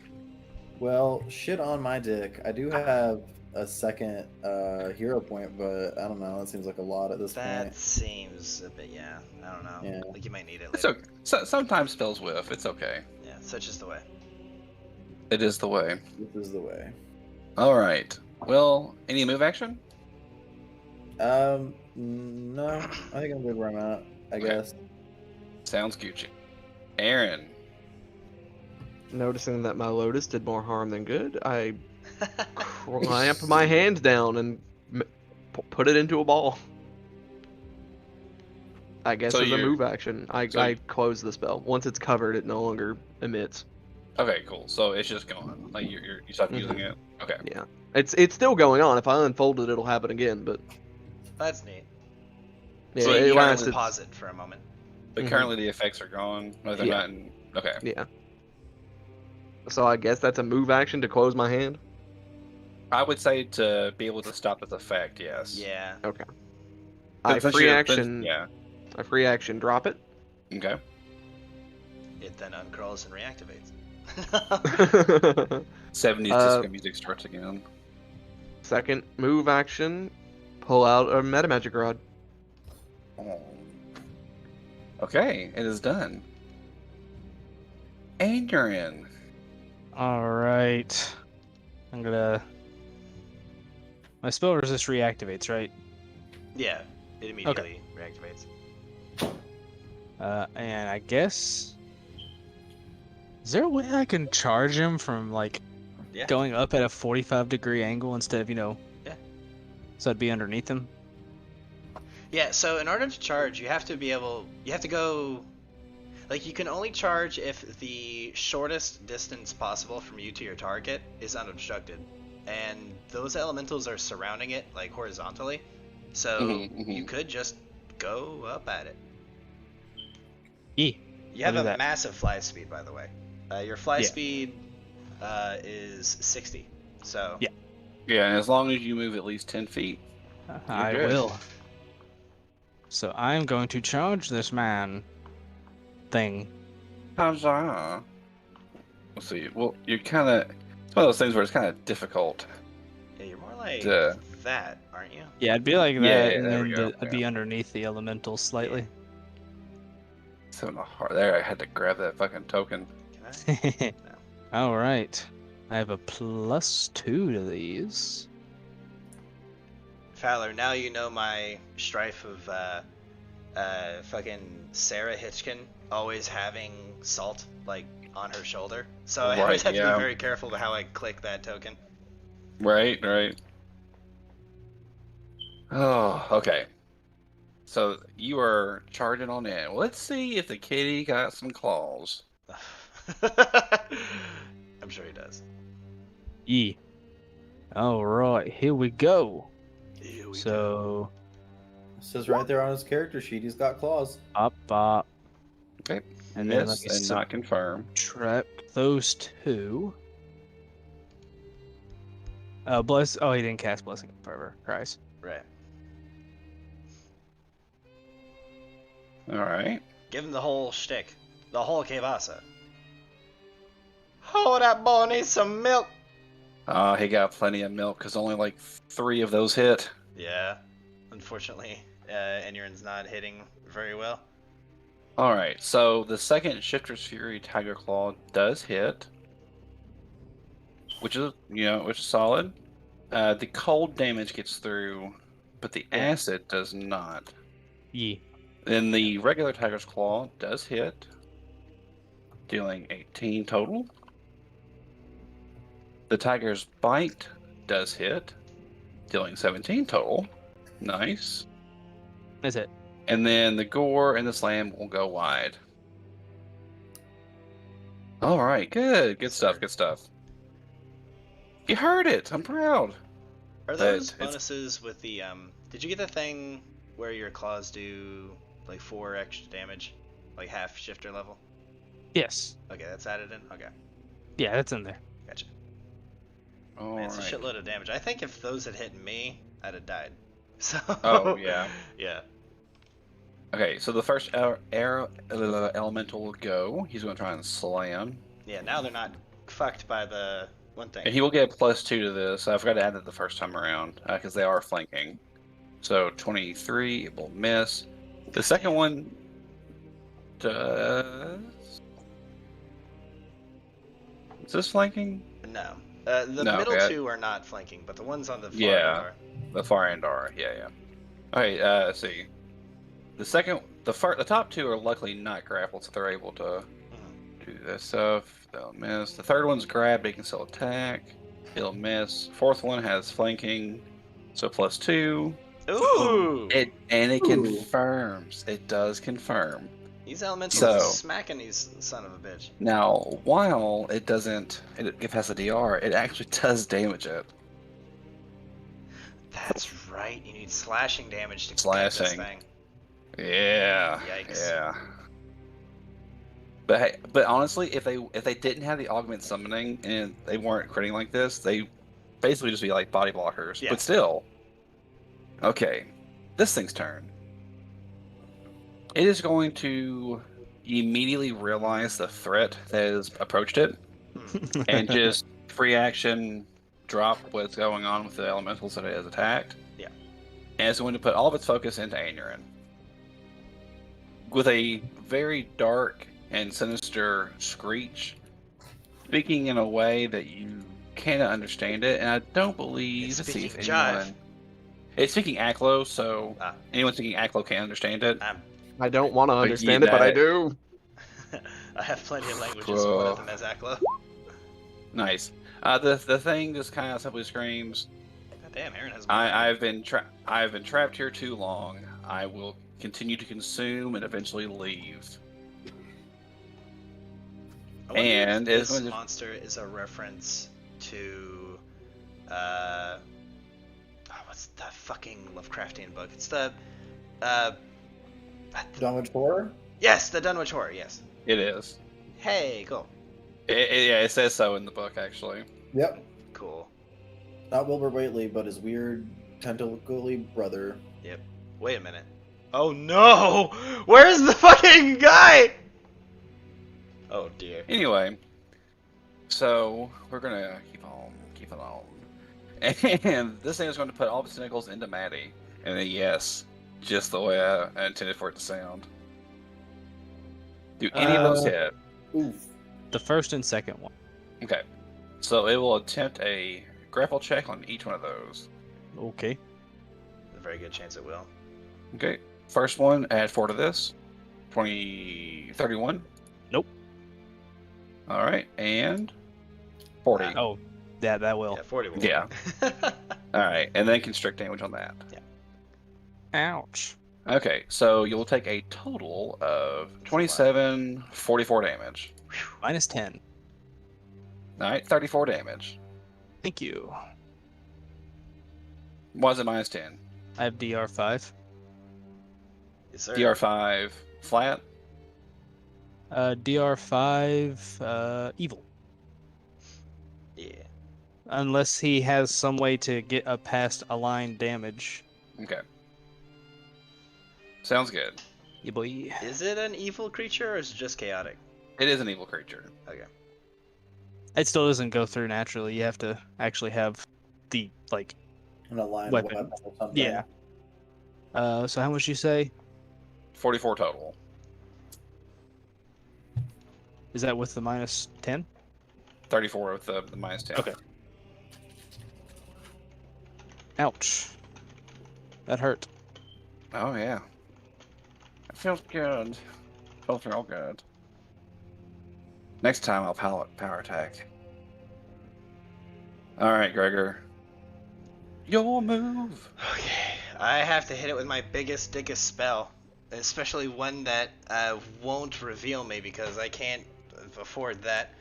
well, shit on my dick. I do have a second hero point, but I don't know. It seems like a lot at this that point. seems a bit, yeah. I don't know. Yeah. Like you might need it It's later. okay. Sometimes spells whiff. It's okay. Yeah, such is the way. It is the way. This is the way. All right. Well, any move action? No. I think I'm good where I'm at. I Okay. guess. Sounds Gucci. Aaron. Noticing that my Lotus did more harm than good, I clamped my hand down and put it into a ball. I guess So as a you're- move action, I close the spell. Once it's covered, it no longer emits. Okay, cool. So it's just gone. Like you stopped using it. Okay. Yeah, it's still going on. If I unfold it, it'll happen again. But That's neat. yeah, So it you lasts. can pause it for a moment. But Mhm. currently the effects are gone. No, they're Yeah. not in... Okay. Yeah. So I guess that's a move action to close my hand. I would say to be able to stop its effect, yes. Yeah. I Since free you're- action. Yeah. I free action. Drop it. Okay. It then uncurls and reactivates. 70s disco music starts again. Second move action. Pull out a meta magic rod. Oh. Okay, it is done. And you're in. All right. I'm gonna. My spell resist reactivates, right? Yeah, it immediately reactivates. And I guess. Is there a way I can charge him from like Yeah. going up at a 45-degree angle instead of Yeah. So I'd be underneath him. Yeah, so in order to charge, you have to go Like, you can only charge if the shortest distance possible from you to your target is unobstructed. And those elementals are surrounding it, like, horizontally. So you could just go up at it. Yeah. You I'll have do a that. massive fly speed, by the way. Your fly Yeah. speed is 60. So Yeah. Yeah, and as long as you move at least 10 feet, I good. will. So I'm going to charge this man thing. Huzzah. Let's see. Well, you're kind of. It's one of those things where it's kind of difficult. yeah, you're more like to- that, aren't you? Yeah, I'd be like Yeah, that, and there we then go, I'd be underneath the elemental slightly. So hard there. I had to grab that fucking token. Can I? All right. I have a +2 to these. Fowler, now you know my strife of fucking Sarah Hitchkin always having salt like on her shoulder. So I always have to be very careful with how I click that token. Right. Oh, okay. So you are charging on in. Let's see if the kitty got some claws. I'm sure he does. Yeah. All right, here we go. Here we go. So It says right there on his character sheet, he's got claws. up. Okay. And then let Miss me and not confirm. subtract those two. Bless. Oh, he didn't cast Blessing Forever. Christ. Right. All right. Give him the whole shtick. The whole Kevasa. Oh, that boy needs some milk. He got plenty of milk because only like 3 of those hit. Yeah. Unfortunately, Enyarn's not hitting very well. All right. So the second Shifter's Fury Tiger Claw does hit, which is solid. The cold damage gets through, but the acid does not. Yeah. Then the regular Tiger's Claw does hit, dealing 18 total. The Tiger's Bite does hit, dealing 17 total. Nice. That's it. And then the Gore and the Slam will go wide. All right, good stuff. You heard it. I'm proud. Are those It's- bonuses with the Did you get the thing where your claws do like 4 extra damage, like half shifter level? Yes. Okay, that's added in. Okay, Yeah, that's in there. gotcha. All Man, it's right. a shitload of damage. I think if those had hit me, I'd have died. So. Oh, yeah. Yeah. Okay, so the first elemental will go. He's going to try and slam. Yeah. Now they're not fucked by the one thing. And he will get a +2 to this. I forgot to add that the first time around because they are flanking. So 23, it will miss. The second one does. Is this flanking? No. The No, middle okay. 2 are not flanking, but the ones on the far Yeah. end are. The far end are, yeah. Alright, let's see. The top 2 are luckily not grappled, so they're able to do this stuff. They'll miss. The third one's grabbed, they can still attack. It'll miss. Fourth one has flanking, so +2. Ooh! It confirms. It does confirm. These elementals So- are smacking these son of a bitch. Now, while it has a DR, it actually does damage it. That's right. You need slashing damage to get this Slashing. thing. Yeah. Yikes. Yeah. But hey, honestly, if they didn't have the augment summoning and they weren't critting like this, they basically just be like body blockers. Yeah. But still. Okay. This thing's turn. It is going to immediately realize the threat that has approached it and just free action drop what's going on with the elementals that it has attacked. Yeah. And it's going to put all of its focus into Aenyarn. With a very dark and sinister screech, speaking in a way that you cannot understand it, and I don't believe. It's Let's see if speaking jive. anyone. It's speaking Aklo, so anyone speaking Aklo can't understand it. I don't want to But understand you- it, but I that- do. I have plenty of languages, one of them is Aklo. Nice. The thing just kind of simply screams, God damn, Aaron has. I've been trapped here too long. I will continue to consume and eventually leave. wonder And if it's this going to monster is a reference to, what's that fucking Lovecraftian book? It's the, Dunwich Horror? yes, the Dunwich Horror. Yes. it is. Hey, cool, Yeah, it says so in the book actually. Yep. cool. Not Wilbur Whately, but his weird tentacly brother. Yep. Wait a minute. Oh no! Where's the fucking guy? Oh dear. Anyway, so we're gonna keep it on. And this thing is going to put all the tentacles into Maddie. And then yes, just the way I intended for it to sound. Do any of those hit? Oof. The first and second one. Okay. So it will attempt a grapple check on each one of those. Okay. There's a very good chance it will. Okay. First one, add 4 to this. 31. Nope. Alright, and 40. Oh, that will. Yeah, 40 will. Yeah. Alright, and then constrict damage on that. Ouch. Okay, so you'll take a total of 27, 44 damage. Minus 10. Alright, 34 damage. Thank you. Why is it minus 10? I have DR5. Yes, sir. DR5 flat? DR5 evil. Yeah. Unless he has some way to get up past aligned damage. Okay. Sounds good. Yeah, boy. Is it an evil creature or is it just chaotic? It is an evil creature. Okay. It still doesn't go through naturally. You have to actually have the, like, An aligned Weapon. weapon or something. yeah. So how much you say? 44 total. Is that with the minus 10? 34 with the minus 10. Okay. Ouch. That hurt. Oh, yeah. It feels good. Feels real good. Next time I'll power attack. Alright, Gregor. Your move! Okay. I have to hit it with my biggest, diggest spell. Especially one that won't reveal me because I can't afford that.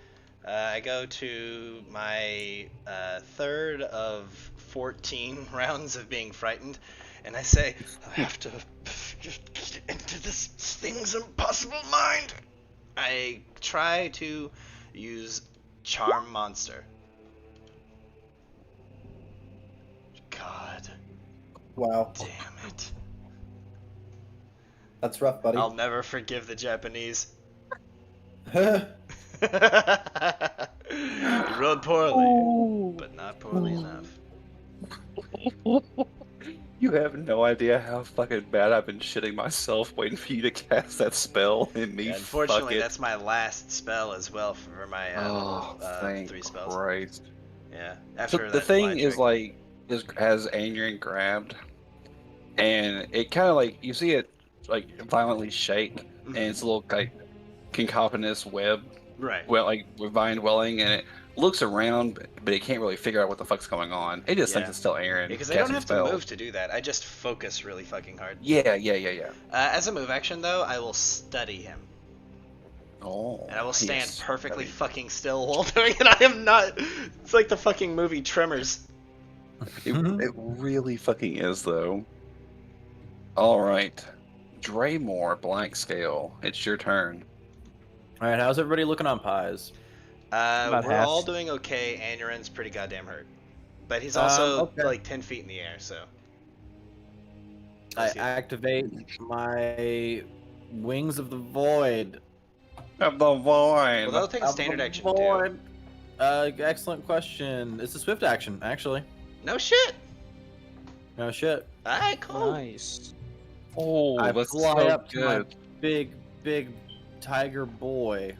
I go to my third of 14 rounds of being frightened, and I say, I have to just get into this thing's impossible mind. I try to use Charm Monster. God Wow. damn it. That's rough, buddy. I'll never forgive the Japanese. You rolled poorly, but not poorly enough. You have no idea how fucking bad I've been shitting myself waiting for you to cast that spell and me Yeah, unfortunately, fucking... that's my last spell as well for my thank 3 spells. Christ. Yeah. So After the that thing fly is trick. like has Angrian grabbed, and it kind of like you see it like violently shake, and it's a little like concatenous web, Right. well, like with vine dwelling, and it looks around, but it can't really figure out what the fuck's going on. It just thinks Yeah. it's still Aaron. Because I don't casting have spell. to move to do that. I just focus really fucking hard. Yeah. As a move action, though, I will study him. Oh. And I will stand yes. perfectly fucking still while doing it. I am not... It's like the fucking movie Tremors. It really fucking is, though. All right, Draymore, blank scale. It's your turn. All right, how's everybody looking on pies? About We're half. all doing okay. Anurin's pretty goddamn hurt. But he's also Okay. like 10 feet in the air, so... I Let's see. activate my Wings of the Void. Of the void. Well, that'll take a Of standard the action, too. Void. Excellent question. It's a swift action, actually. No shit! No shit. Alright, cool. Nice. Oh, I that's fly so up to my good. big tiger boy.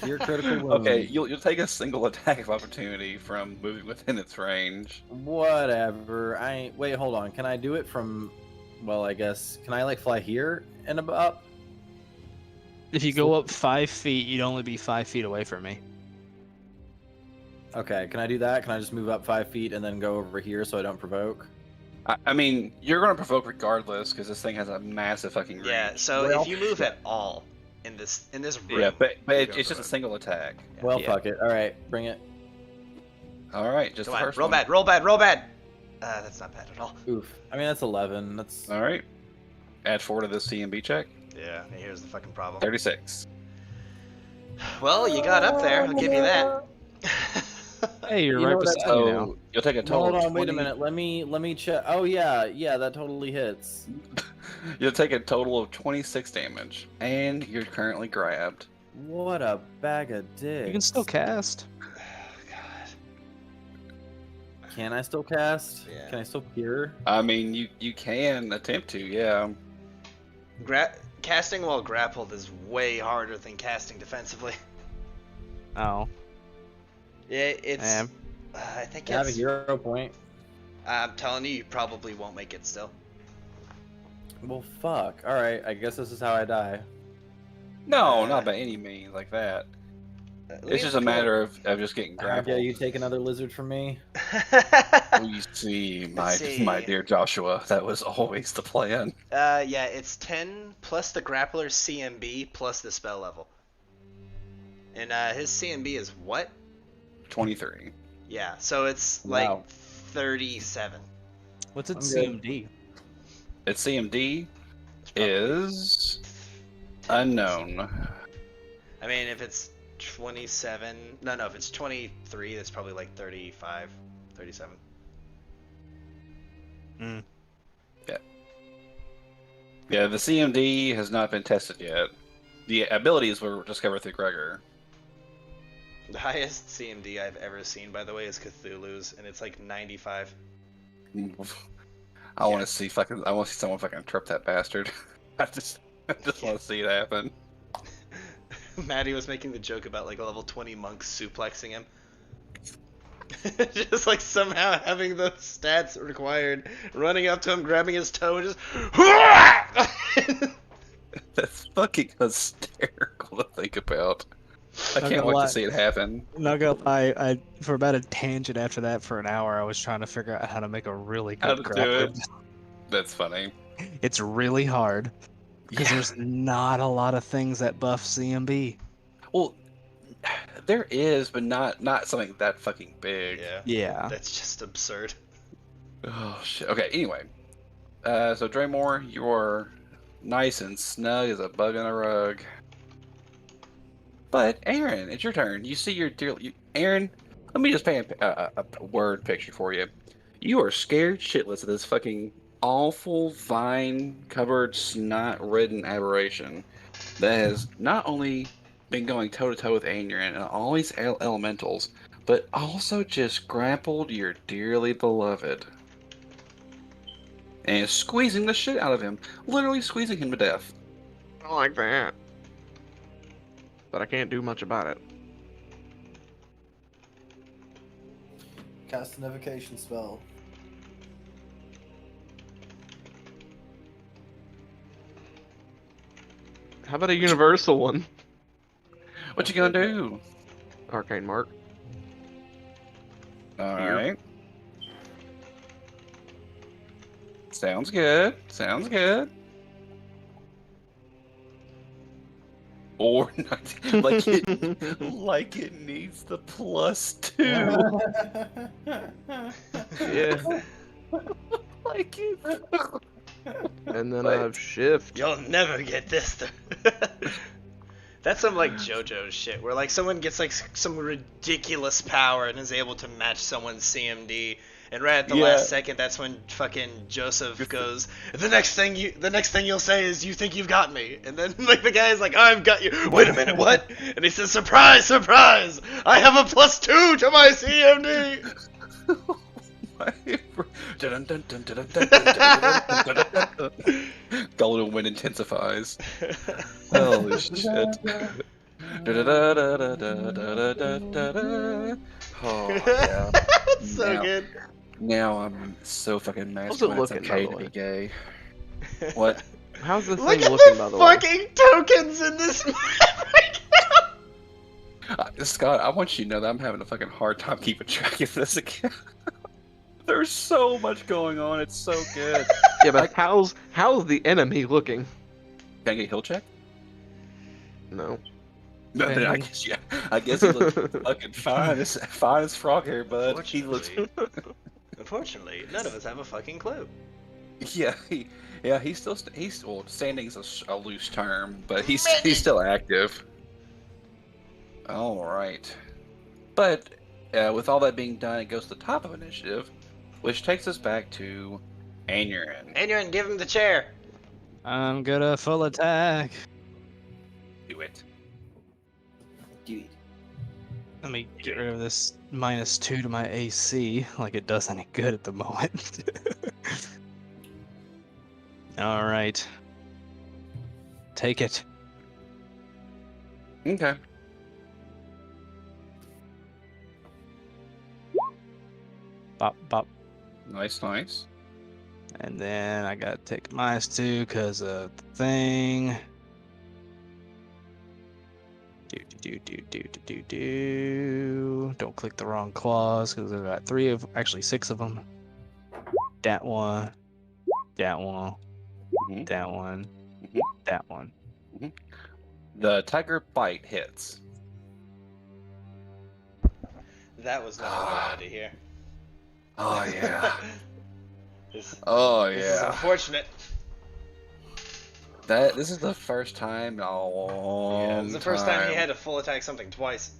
Cure critical wound. Okay, you'll take a single attack of opportunity from moving within its range. Whatever. Wait, hold on. Can I do it from? Well, I guess. Can I like fly here and up? If you go up 5 feet, you'd only be 5 feet away from me. Okay. Can I do that? Can I just move up 5 feet and then go over here so I don't provoke? I mean, you're going to provoke regardless because this thing has a massive fucking range. Yeah, so Well, if you move at all in this room. Yeah, but You're it's going just a rogue. single attack. Well, Yeah. fuck it. All right, bring it. All right, just Come the on, first roll one. bad, roll bad, roll bad. That's not bad at all. Oof. I mean, that's 11. That's All right. Add 4 to the CMB check. Yeah, here's the fucking problem. 36. Well, you got up there. I'll give you that. Hey, you're You know right what, beside that's- me now. So you'll take a total Hold of on, 20. wait a minute. Let me check. Oh yeah, that totally hits. You'll take a total of 26 damage, and you're currently grabbed. What a bag of dicks. You can still cast. God. Can I still cast? Yeah. Can I still cure? I mean, you can attempt to, yeah. Casting while grappled is way harder than casting defensively. Oh. Yeah, it's. Damn. I think I have a it's. hero point. I'm telling you, you probably won't make it still. Well, fuck. All right, I guess this is how I die. No, not by any means like that. It's just a matter of just getting Okay, grappled. you take another lizard from me. We see, my Let's see. my dear Joshua, that was always the plan. Yeah, it's 10 plus the grappler's CMB plus the spell level. And his CMB is what? 23. Yeah, so it's Wow. like 37. What's its I'm good. CMD? Its CMD It's probably is 10. unknown. I mean, if it's 27, no, if it's 23, that's probably like 35, 37. Mm. Yeah, the CMD has not been tested yet. The abilities were discovered through Gregor. The highest CMD I've ever seen, by the way, is Cthulhu's, and it's like 95. I want to see someone fucking trip that bastard. I just want to see it happen. Maddie was making the joke about like a level 20 monk suplexing him. Just like somehow having those stats required, running up to him, grabbing his toe, and just. That's fucking hysterical to think about. I Not can't gonna wait lie. to see it happen. Not gonna lie, I for about a tangent after that for an hour, I was trying to figure out how to make a really How good to do grappler. it. That's funny. It's really hard because Yeah. there's not a lot of things that buff CMB. Well, there is, but not something that fucking big. Yeah. Yeah. That's just absurd. Oh shit. Okay. Anyway, so Draymore, you're nice and snug as a bug in a rug. But Aaron, it's your turn. You see your dear Aaron. Let me just paint a word picture for you. You are scared shitless of this fucking awful vine-covered, snot-ridden aberration that has not only been going toe-to-toe with Aaron and all these elementals, but also just grappled your dearly beloved. And is squeezing the shit out of him. Literally squeezing him to death. I don't like that. But I can't do much about it. Cast an evocation spell. How about a universal one? What you gonna do? Arcane Mark. Alright. Sounds good. Sounds good. Or not, like it needs the +2. Yeah. Like it. And then Wait. I have shift. You'll never get this. That's some like JoJo shit, where like someone gets like some ridiculous power and is able to match someone's CMD, and right at the Yeah. last second, that's when fucking Joseph goes, the next thing you'll say is, you think you've got me, and then like the guy's like, I've got you. Wait a minute, what? And he says, surprise, surprise! I have a +2 to my CMD. Golden Wind intensifies. Holy shit. Oh, yeah. It's so Now- good. Now I'm so fucking How's it masculine. It's looking, okay by to the be gay. What? How's this Look thing at looking, the by the way? fucking tokens in this map right now. Scott, I want you to know that I'm having a fucking hard time keeping track of this again. There's so much going on. It's so good. Yeah, but how's the enemy looking? Can I get a heal check? No. Nothing. I guess yeah. I guess he looks fucking fine as frog hair, bud. He looks. Unfortunately, none of us have a fucking clue. Yeah, he's still he's well. Standing's a loose term, but he's still active. All right, but with all that being done, it goes to the top of initiative, which takes us back to Anurin. Anurin, give him the chair. I'm gonna full attack. Do it. Dude. Let me get rid of this -2 to my AC, like it does any good at the moment. All right. Take it. Okay. Bop, bop. Nice. And then I gotta take -2 because of the thing. Do. Don't click the wrong clause because I've got 6 of them. That one. That one. Mhm. That one. Mhm. That one. The tiger bite hits. That was not what I wanted to hear. Oh yeah. This Oh is unfortunate. This is the first time in a long Yeah, this is the first time he had to full attack something twice.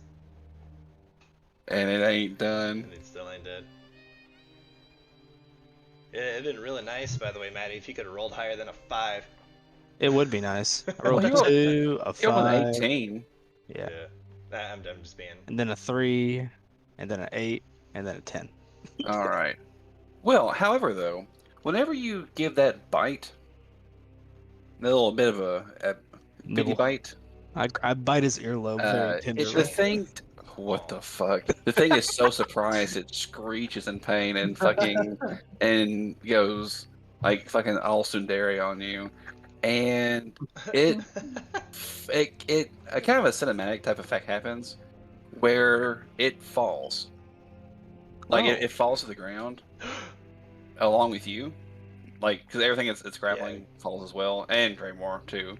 And it ain't done. And it still ain't dead. It'd been really nice, by the way, Maddie, if you could have rolled higher than a 5. It would be nice. I rolled Well, a 2, a You're on 5. 18. Yeah. I'm just being. And then a 3, and then an 8, and then a 10. All right. Well, however, though, whenever you give that bite, a little bit of a piggy Nibble. bite, I bite his earlobe very tenderly. the thing. What the fuck? The thing is so surprised it screeches in pain and fucking and goes like fucking all tsundere on you, and it a kind of a cinematic type effect happens where it falls, like Oh. it falls to the ground along with you, like because everything it's grappling falls as well, and Greymore too.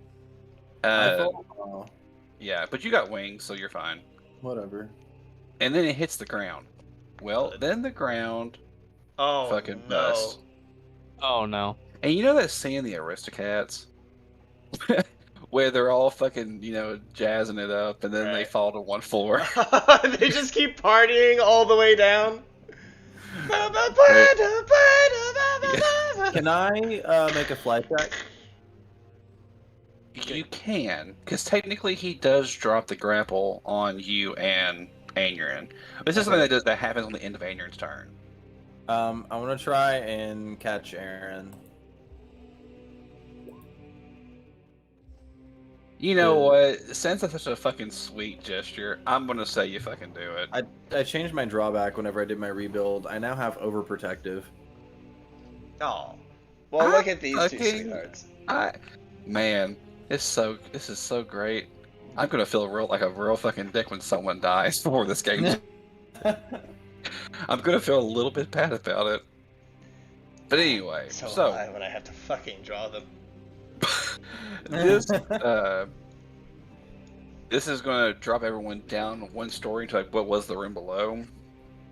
Yeah, but you got wings, so you're fine. Whatever. And then it hits the ground. Well, then the ground fucking busts. Oh no. And you know that scene in the Aristocats where they're all fucking, jazzing it up and then they fall to one floor? They just keep partying all the way down. Can I make a fly check? You can, because technically he does drop the grapple on you and Anurin. This is something that happens on the end of Anurin's turn. I want to try and catch Aaron. You know what? Since that's such a fucking sweet gesture, I'm gonna say you fucking do it. I changed my drawback whenever I did my rebuild. I now have overprotective. Oh. Well, look at these two sweethearts. Man, this is so great. I'm gonna feel like a real fucking dick when someone dies before this game. I'm gonna feel a little bit bad about it. But anyway, so when I have to fucking draw them. this is gonna drop everyone down one story to like what was the room below.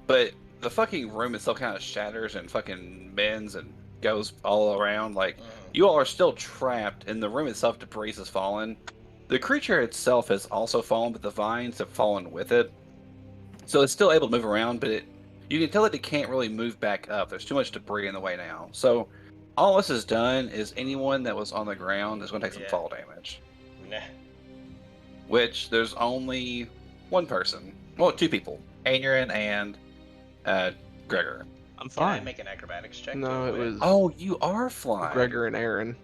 But the fucking room itself kind of shatters and fucking bends and goes all around. Like you all are still trapped, and the room itself debris has fallen. The creature itself has also fallen, but the vines have fallen with it. So it's still able to move around, but you can tell that it can't really move back up. There's too much debris in the way now. So all this has done is anyone that was on the ground is going to take some fall damage. Nah. Which there's only one person. Well, two people. Anurin and Gregor. I'm Can I fine. make an acrobatics check? No, it was Oh, you are flying. Gregor and Aaron.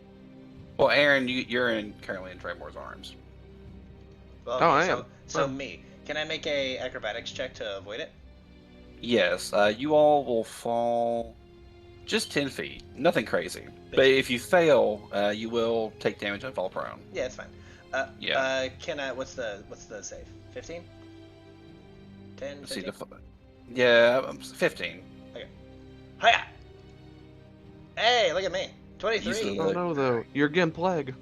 Well, Aaron, you're currently in Treymore's arms. Well, Oh, I am. So me. Can I make a acrobatics check to avoid it? Yes, you all will fall just 10 feet. Nothing crazy. But if you fail, you will take damage and fall prone. Yeah, it's fine. Can I? What's the save? 15? 10? Let's see 15? Yeah, 15. Hiya! Hey, look at me. 23. Easily. Oh no, though. You're getting plague.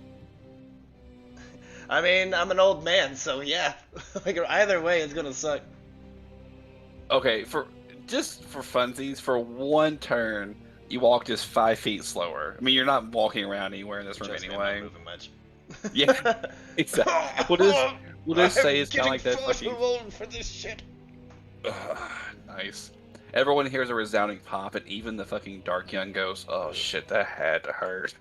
I mean, I'm an old man, so yeah. Like either way, it's gonna suck. Okay, for funsies, for one turn, you walk just 5 feet slower. I mean, you're not walking around anywhere in this room Trust me, I'm anyway. not moving much. Yeah, exactly. We'll just say it's kind of like that far fucking. too old for this shit. Nice. Everyone hears a resounding pop, and even the fucking Dark Young goes, "Oh shit, that had to hurt."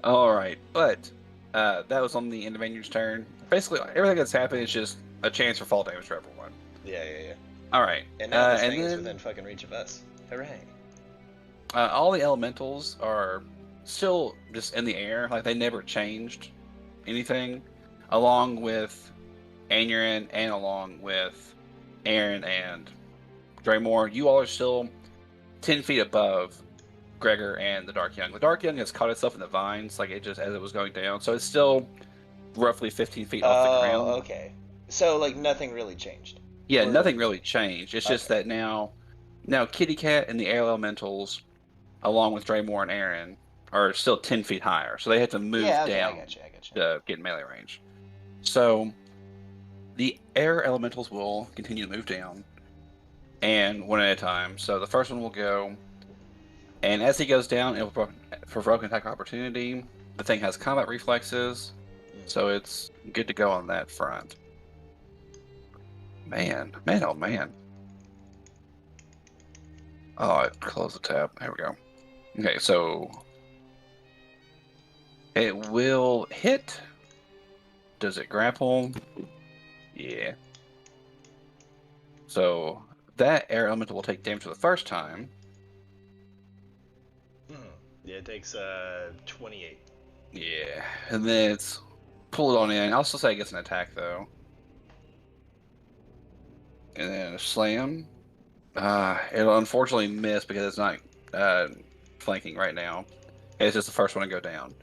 All right, but that was on the end of Anger's turn. Basically, everything that's happened is just a chance for fall damage for everyone. Yeah. All right, And now this and thing is then within fucking reach of us. Hooray. all the elementals are still just in the air, like they never changed anything, along with Aneurin and along with Aaron and Draymore. You all are still 10 feet above Gregor and the Dark Young. The Dark Young has caught itself in the vines, like it just as it was going down, so it's still roughly 15 feet off the ground. Oh, okay. So like nothing really changed. Yeah, Or- nothing really changed. It's just Okay. that now Kitty Cat and the air elementals, along with Draymore and Aaron, are still 10 feet higher, so they have to move Yeah, okay, down I got you. to get in melee range. So the air elementals will continue to move down, and one at a time. So the first one will go, and as he goes down, it will provoke an attack of opportunity. The thing has combat reflexes, so it's good to go on that front. Man, oh man. Oh, I closed the tab. There we go. Okay, so it will hit. Does it grapple? Yeah. So that air elemental will take damage for the first time. Yeah, it takes 28. Yeah, and then it's pull it on in. I'll still say it gets an attack though. And then a slam. It'll unfortunately miss because it's not flanking right now. It's just the first one to go down.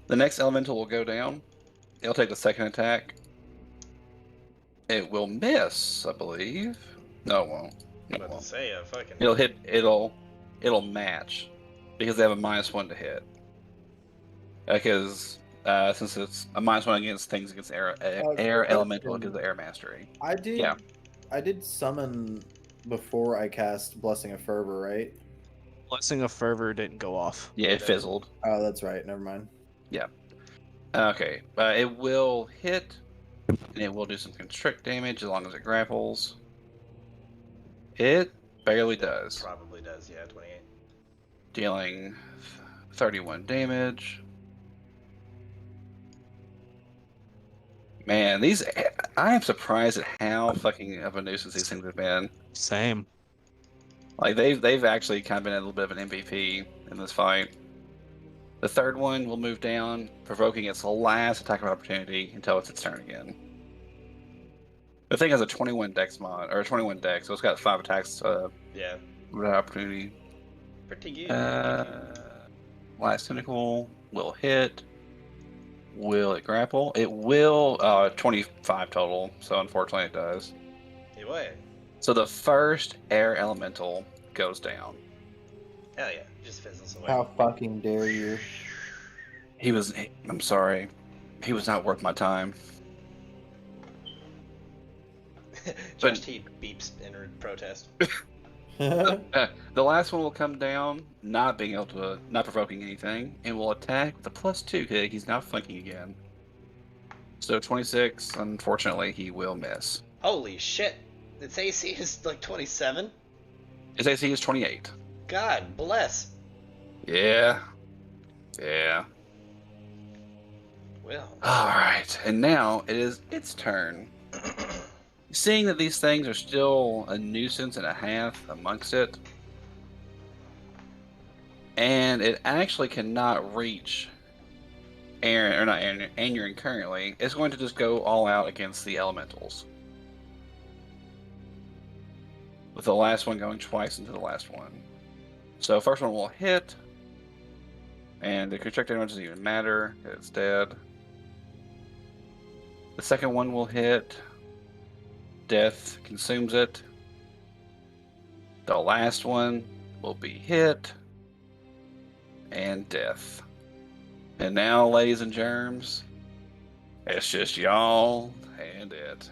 The next elemental will go down. It'll take the second attack. It will miss, I believe. No, it won't. I'm about to say, fucking. It'll hit. It'll match because they have a -1 to hit. Because since it's a -1 against things against air elemental because of air mastery. I did. Yeah. I did summon before I cast Blessing of Fervor, right? Blessing of Fervor didn't go off. Yeah, it fizzled. Oh, that's right. Never mind. Yeah. Okay. It will hit, and it will do some constrict damage as long as it grapples. It barely does. Probably does, yeah, 28. Dealing 31 damage. Man, I am surprised at how fucking of a nuisance these things have been. Same. Like they've actually kind of been a little bit of an MVP in this fight. The third one will move down, provoking its last attack of opportunity until it's its turn again. The thing has a 21 dex mod, or a 21 dex, so it's got 5 attacks Yeah. with opportunity. Pretty good. Last tentacle will hit. Will it grapple? It will. 25 total, so unfortunately it does. Hey, what? So the first air elemental goes down. Hell yeah, just fizzles away. How fucking dare you? I'm sorry. He was not worth my time. Just he beeps in protest. The last one will come down, not provoking anything, and will attack with a +2 because he's now flanking again. So 26, unfortunately, he will miss. Holy shit. Its AC is like 27? His AC is 28. God bless. Yeah. Well. Alright, and now it is its turn. Seeing that these things are still a nuisance and a half amongst it, and it actually cannot reach Aneurin currently, it's going to just go all out against the elementals. With the last one going twice into the last one. So first one will hit, and the constrict damage doesn't even matter, it's dead. The second one will hit. Death consumes it. The last one will be hit. And death. And now, ladies and germs, it's just y'all and it.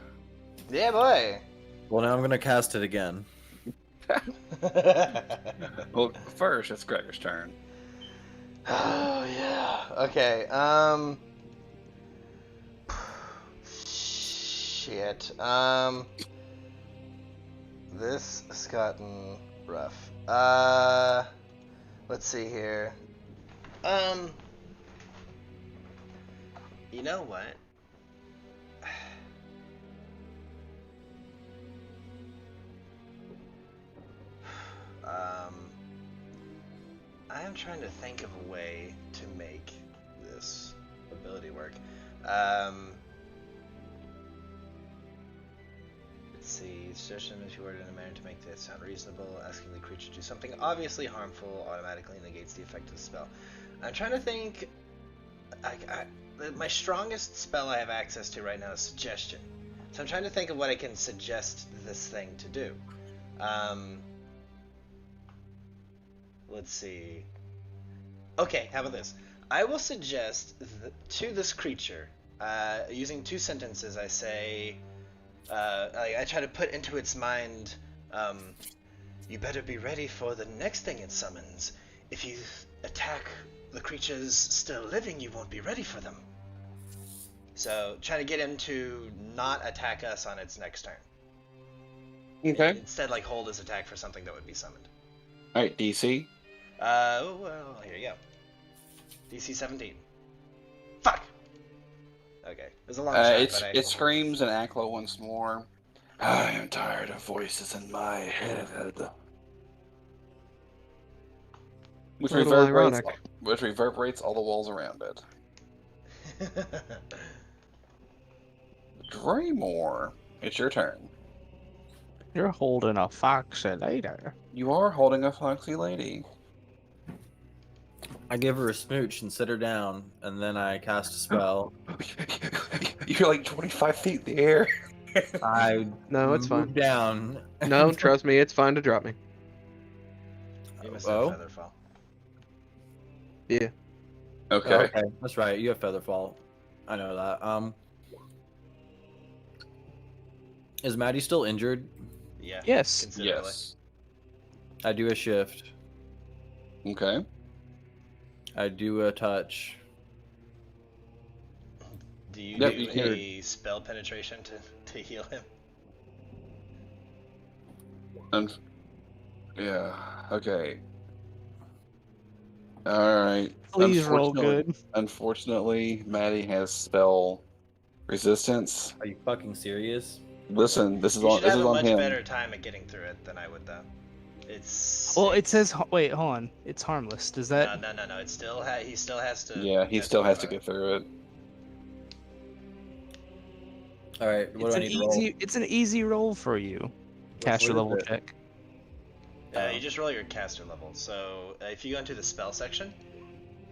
Yeah, boy. Well, now I'm gonna cast it again. Well, first, it's Gregor's turn. Oh yeah. Okay. Shit. This has gotten rough. Let's see here. You know what? I am trying to think of a way to make this ability work. Let's see. Suggestion if you word in a manner to make that sound reasonable, asking the creature to do something obviously harmful automatically negates the effect of the spell. I'm trying to think. My strongest spell I have access to right now is suggestion. So I'm trying to think of what I can suggest this thing to do. Let's see. Okay, how about this? I will suggest to this creature, using 2 sentences, I say, I try to put into its mind, you better be ready for the next thing it summons. If you attack the creatures still living, you won't be ready for them. So, trying to get him to not attack us on its next turn. Okay. Instead, like, hold his attack for something that would be summoned. Alright, DC. Well, here you go. DC 17. Fuck! Okay, it was a long shot, but It screams and Akla once more. I am tired of voices in my head. Which A little ironic. reverberates all the walls around it. Draymore, it's your turn. You're holding a foxy later. You are holding a foxy lady. I give her a smooch and sit her down, and then I cast a spell. You're like 25 feet in the air. I No, it's move fine. down. No, trust me, it's fine to drop me. You must have Oh? Featherfall. Yeah. Okay. Okay, that's right. You have Featherfall. I know that. Is Maddie still injured? Yeah. Yes. Considerably. Yes. I do a shift. Okay. I do a touch. Do you Yep, do you can- a spell penetration to heal him? Yeah. Okay. All right. Please roll good. Unfortunately, Maddie has spell resistance. Are you fucking serious? Listen, this is You on. should This have is a on much him. better time at getting through it than I would, though. It's Well, it 6. says. Wait, hold on. It's harmless. Does that? No. It still he still has to. Yeah, he still has to get get through it. All right. What It's do I an need to roll? easy. It's an easy roll for you. Caster what is level it? check. You just roll your caster level. So if you go into the spell section.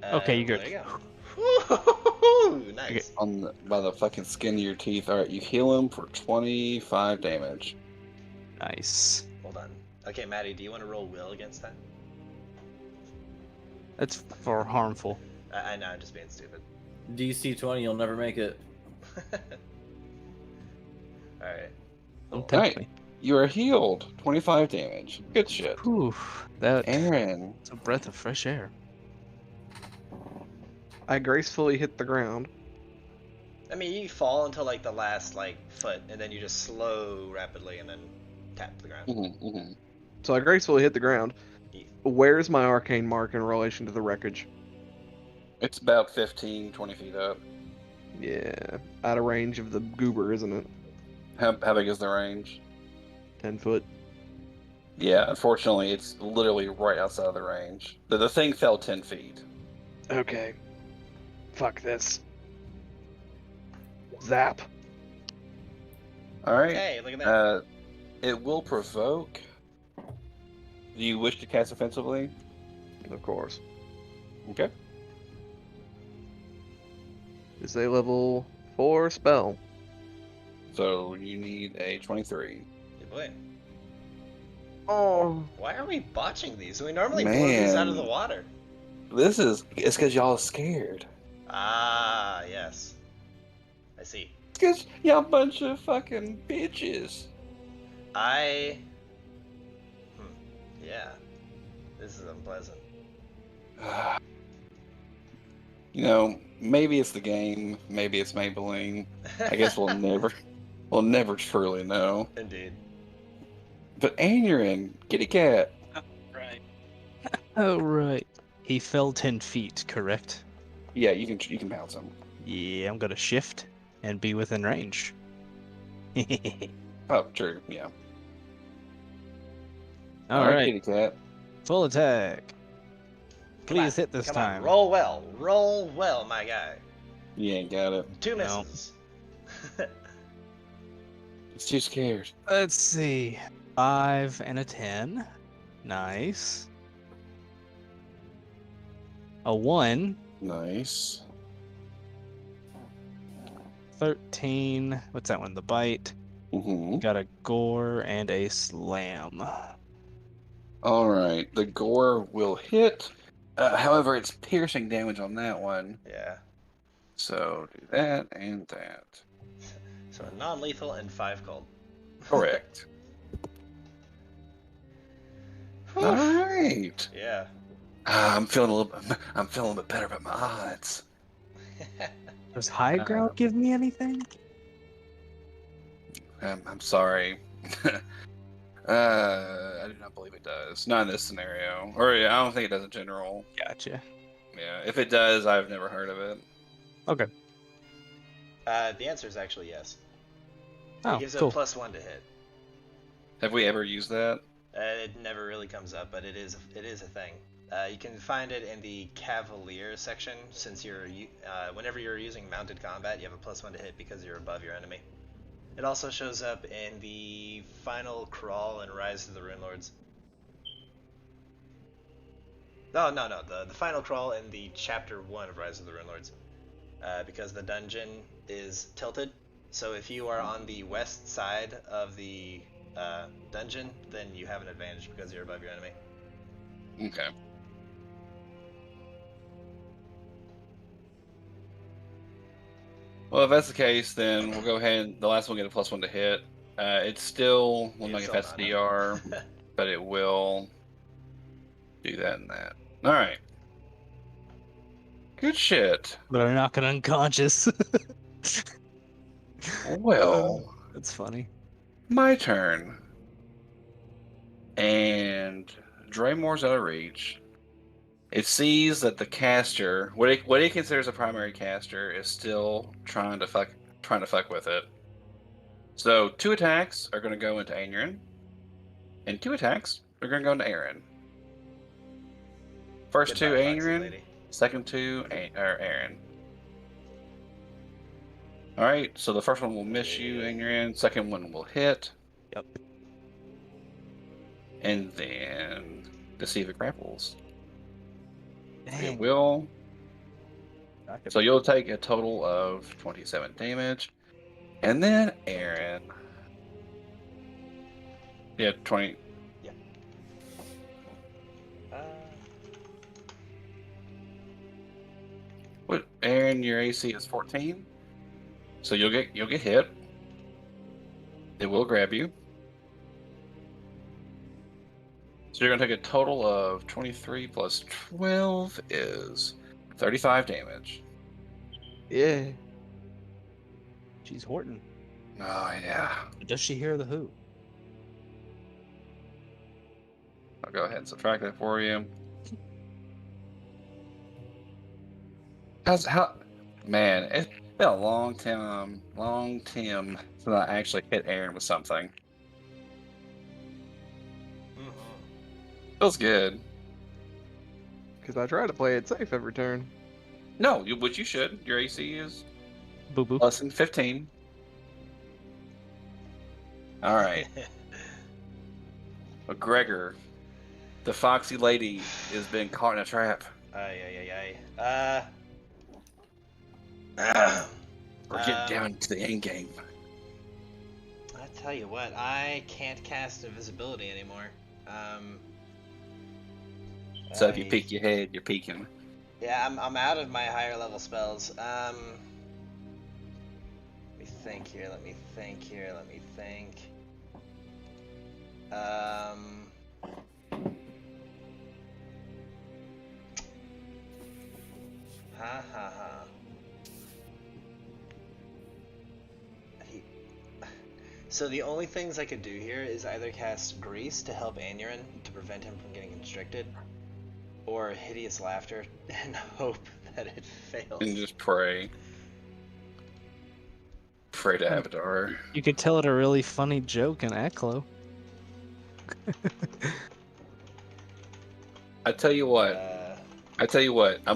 Okay, you're good. There you go. Woo-hoo-hoo-hoo! Nice. By the fucking skin of your teeth. All right, you heal him for 25 damage. Nice. Hold on. Okay, Maddie, do you want to roll will against that? That's for harmful. I know, I'm just being stupid. DC 20. You'll never make it. Alright. Don't Right. tempt me. You are healed. 25 damage. Good shit. Whew, that's Aaron. a breath of fresh air. I gracefully hit the ground. I mean, you fall until like the last foot, and then you just slow rapidly, and then tap the ground. Mm-hmm. So I gracefully hit the ground. Yeah. Where's my arcane mark in relation to the wreckage? It's about 15, 20 feet up. Yeah, out of range of the goober, isn't it? How big is the range? 10 foot. Yeah, unfortunately, it's literally right outside of the range. The thing fell 10 feet. Okay. Fuck this. Zap. All right. Hey, look at that. It will provoke. Do you wish to cast offensively? Of course. Okay. It's a level 4 spell. So you need a 23. Good boy. Oh. Why are we botching these? We normally blow these out of the Man. water. It's because y'all are scared. Ah, yes. I see. Because y'all bunch of fucking bitches. I... Yeah. This is unpleasant. You know, maybe it's the game, maybe it's Maybelline. I guess we'll never truly know. Indeed. But Aaron, kitty cat. Right. Oh, right. He fell 10 feet, correct? Yeah, you can bounce him. Yeah, I'm gonna shift and be within range. Oh, true. Yeah. All All right, right, kitty cat. full attack. Come on, Please hit this come time. on, roll well. Roll well, my guy. You ain't got it. 2 No. misses. It's too scared. Let's see. 5 and a 10. Nice. A 1. Nice. 13. What's that one? The bite. Mm-hmm. Got a gore and a slam. All right. The gore will hit. However, it's piercing damage on that one. Yeah. So do that and that. So a non-lethal and 5 cold. Correct. All right. Yeah. I'm feeling a bit better about my odds. Does high ground give me anything? I'm sorry. I do not believe it does. Not in this scenario. Or I don't think it does in general. Gotcha. Yeah, if it does, I've never heard of it. Okay. The answer is actually yes. Oh, It gives cool. a +1 to hit. Have we ever used that? It never really comes up, but it is a thing. You can find it in the Cavalier section, since whenever you're using mounted combat, you have a +1 to hit because you're above your enemy. It also shows up in the final crawl in Rise of the Rune Lords. No, the final crawl in the chapter 1 of Rise of the Rune Lords. Because the dungeon is tilted, so if you are on the west side of the dungeon, then you have an advantage because you're above your enemy. Okay. Well, if that's the case, then we'll go ahead. The last one will get a +1 to hit. It still will not get past the DR, but it will do that and that. All right. Good shit. But I'm not gonna unconscious. Well, That's funny. my turn. And Draymore's out of reach. It sees that the caster, what it considers a primary caster, is still trying to fuck with it. So 2 attacks are going to go into Aeon, and 2 attacks are going to go into Aaron. First Goodbye, 2 Foxy Aeon, lady. second 2 Aaron. All right, so the first one will miss you, Aeon. Second one will hit. Yep. And then to see if it grapples. Dang. It will. I could- So you'll take a total of 27 damage. And then Aaron. Yeah, 20. What? Aaron, your AC is 14. So you'll get hit. It will grab you. So you're gonna take a total of 23 plus 12 is 35 damage. Yeah. She's Horton. Oh yeah. Does she hear the who? I'll go ahead and subtract that for you. Man, it's been a long time since I actually hit Aaron with something. Feels good. Because I try to play it safe every turn. No, which you should. Your AC is Boo boo. less than 15. All right. McGregor, the foxy lady, has been caught in a trap. We're getting down to the end game. I tell you what, I can't cast invisibility anymore. So if you peek your head, you're peeking. Yeah, I'm out of my higher level spells. Let me think here. Ha ha ha. So the only things I could do here is either cast Grease to help Anurin to prevent him from getting constricted, or Hideous Laughter and hope that it fails. And just pray. Pray to Avatar. You could tell it a really funny joke in Echo. I tell you what. Uh, I'm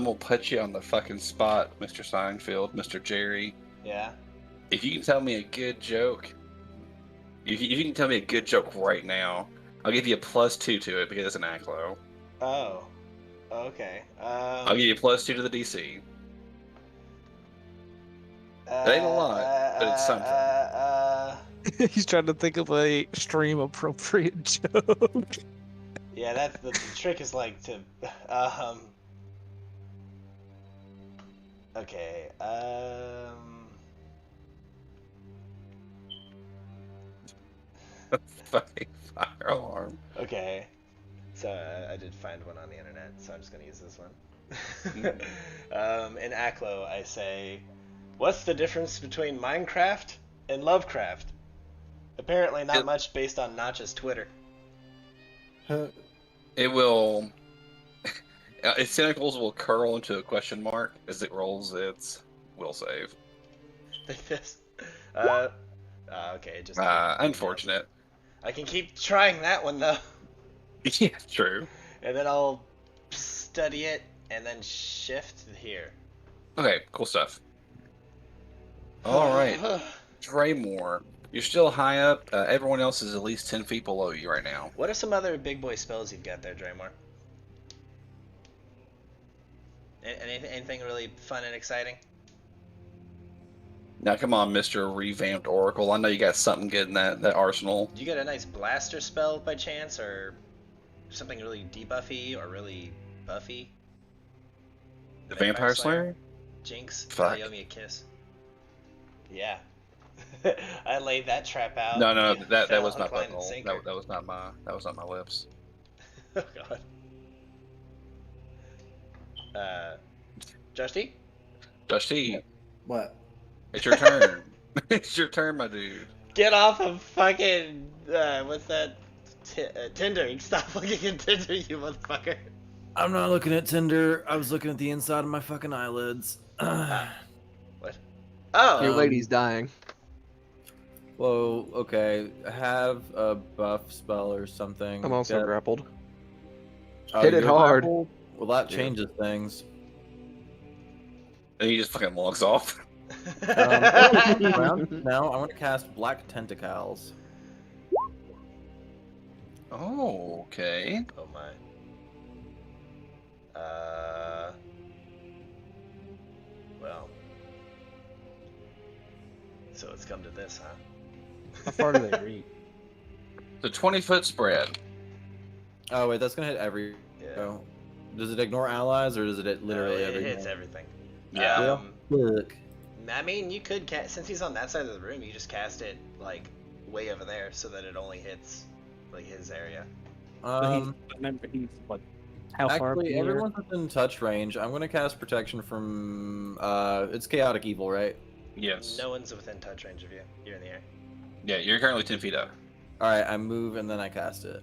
gonna put you on the fucking spot, Mr. Seinfeld, Mr. Jerry. yeah. If you can tell me a good joke, if you can tell me a good joke right now, I'll give you a +2 to it because it's an Aklo. Oh. Okay. I'll give you a +2 to the DC. It ain't a lot, but it's something. He's trying to think of a stream appropriate joke. Yeah, that's the trick is like to okay. Fucking fire alarm. Okay. So I did find one on the internet, so I'm just gonna use this one. In Aklo, I say, "What's the difference between Minecraft and Lovecraft?" Apparently, not much, based on Notch's Twitter. It will. Its tentacles will curl into a question mark as it rolls its will save. This. Okay, just. Unfortunate. I can keep trying that one though, Yeah, true. and then I'll study it and then shift here. Okay, cool stuff. All right, Draymore, you're still high up. Everyone else is at least 10 feet below you right now. What are some other big boy spells you've got there, Draymore? Anything really fun and exciting? Now, come on, Mr. Revamped Oracle. I know you got something good in that arsenal. Do you get a nice blaster spell by chance, or something really debuffy or really buffy? The Vampire Slayer? Jinx, Fuck. you owe me a kiss. Yeah. I laid that trap out. No, You that fell was not hook, line, and butthole. sinker. That was not my lips. Oh god. Josh D? Josh T, What? it's your turn. It's your turn, my dude. Get off of fucking what's that? Tinder. Stop looking at Tinder, you motherfucker. I'm not looking at Tinder. I was looking at the inside of my fucking eyelids. What? Oh. Your lady's dying. Well, okay. Have a buff spell or something. I'm also Get- grappled. Oh, Hit it you're hard. grappled? Well, that Yeah. changes things. And he just fucking logs off. Round now, I want to cast Black Tentacles. Oh, okay. Oh my. Well. So it's come to this, huh? How far do they reach? The 20-foot spread. Oh wait, that's gonna hit every. Yeah. Oh. Does it ignore allies or does it hit literally it every? hits everything. Yeah. Look. I mean, you could cast, since he's on that side of the room, you just cast it like way over there so that it only hits like his area. Remember, he's what? How far? Actually, everyone's within touch range. I'm gonna cast protection from. It's chaotic evil, right? Yes. No one's within touch range of you. You're in the air. Yeah, you're currently 10 feet up. All right, I move and then I cast it.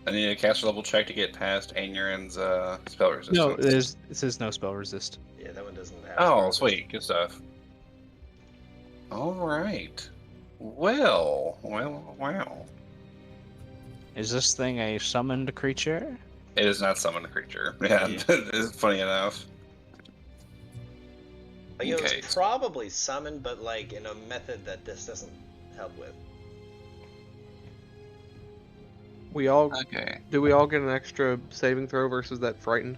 I need a caster level check to get past Anurin's spell resistance. No, it says no spell resist. Yeah, that one doesn't have. Oh, spells. sweet. Good stuff. All right. Well, wow. Is this thing a summoned creature? It is not summon a creature. Yeah, it's funny enough. Like, it Okay. was probably summoned, but like in a method that this doesn't help with. We all Okay. do we all get an extra saving throw versus that frightened?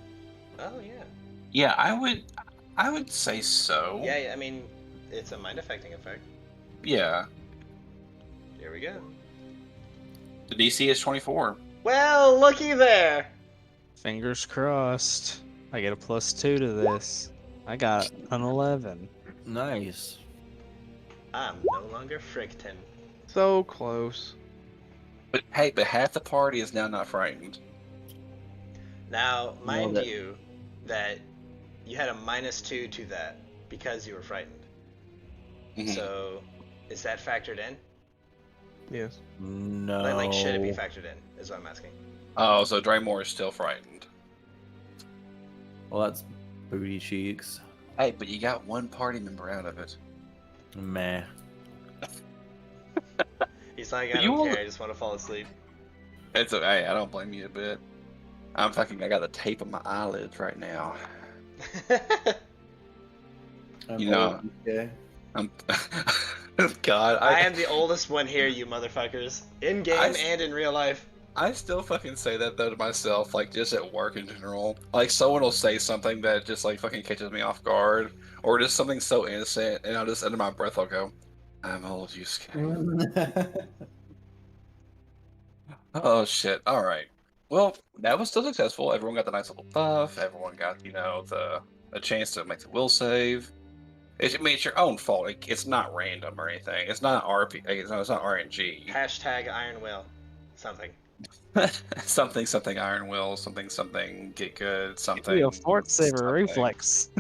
Oh yeah. Yeah, I would say so. Yeah, I mean, it's a mind affecting effect. Yeah. Here we go. The DC is 24. Well, looky there. Fingers crossed. I get a +2 to this. I got an 11. Nice. I'm no longer Frickton. So close. But hey, but half the party is now not frightened. Now, mind Love it. you, that you had a -2 to that because you were frightened. Mhm. So, is that factored in? Yes. No. Like, should it be factored in? Is what I'm asking. Oh, so Draymore is still frightened. Well, that's booty cheeks. Hey, but you got one party member out of it. Meh. He's like, But I you don't all- care. I just want to fall asleep. It's okay. I don't blame you a bit. I got the tape on my eyelids right now. I'm You know- old, okay. I'm. God, I am the oldest one here, you motherfuckers. In game I- and in real life. I still fucking say that though to myself, like just at work in general. Like someone will say something that just like fucking catches me off guard, or just something so innocent, and I'll just under my breath I'll go, "I'm old, you scared." Oh shit! All right. Well, that was still successful. Everyone got the nice little buff. Everyone got a chance to make the will save. I mean, it's your own fault. It's not random or anything. It's not RP. It's not RNG. Hashtag Iron Will. Something. something Iron Will. Something get good. Something. Give me a fort saver something. reflex.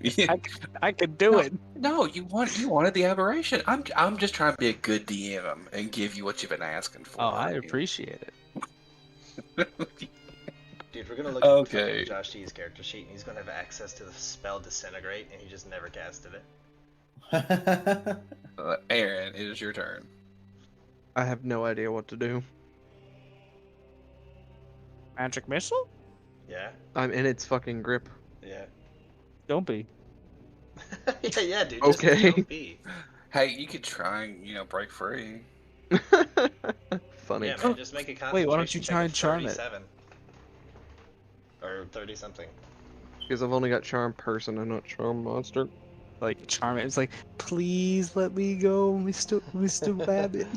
Yeah. I could do it. No, you wanted the aberration. I'm just trying to be a good DM and give you what you've been asking for. Oh, I appreciate it. Dude, we're gonna look Okay. at Josh T's character sheet, and he's gonna have access to the spell Disintegrate, and he just never casted it. Aaron, it is your turn. I have no idea what to do. Magic missile? Yeah? I'm in its fucking grip. Yeah. Don't be. yeah, dude. Just Okay. don't be. Hey, you could try and break free. Funny. Yeah, man, just make a concentration Wait, why don't you check try of and charm it? 37. Or 30 something. Because I've only got charm person and not charm monster. Like, charm it. It's like, please let me go, Mr. Babbitt.